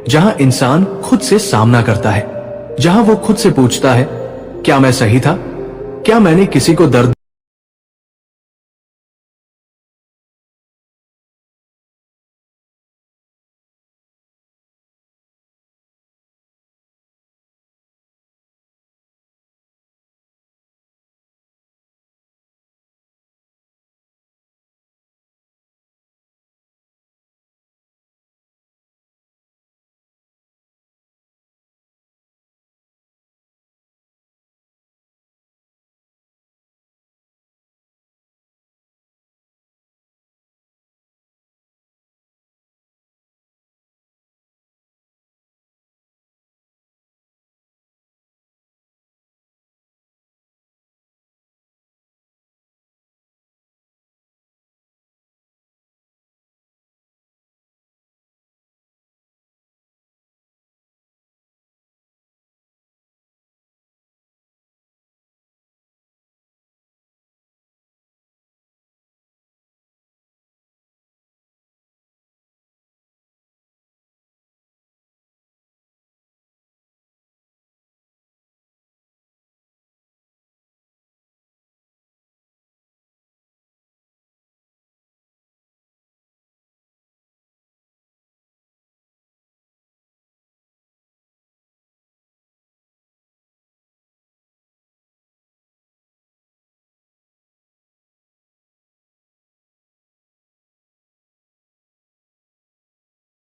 जहां इंसान खुद से सामना करता है, जहां वो खुद से पूछता है, क्या मैं सही था क्या मैंने किसी को दर्द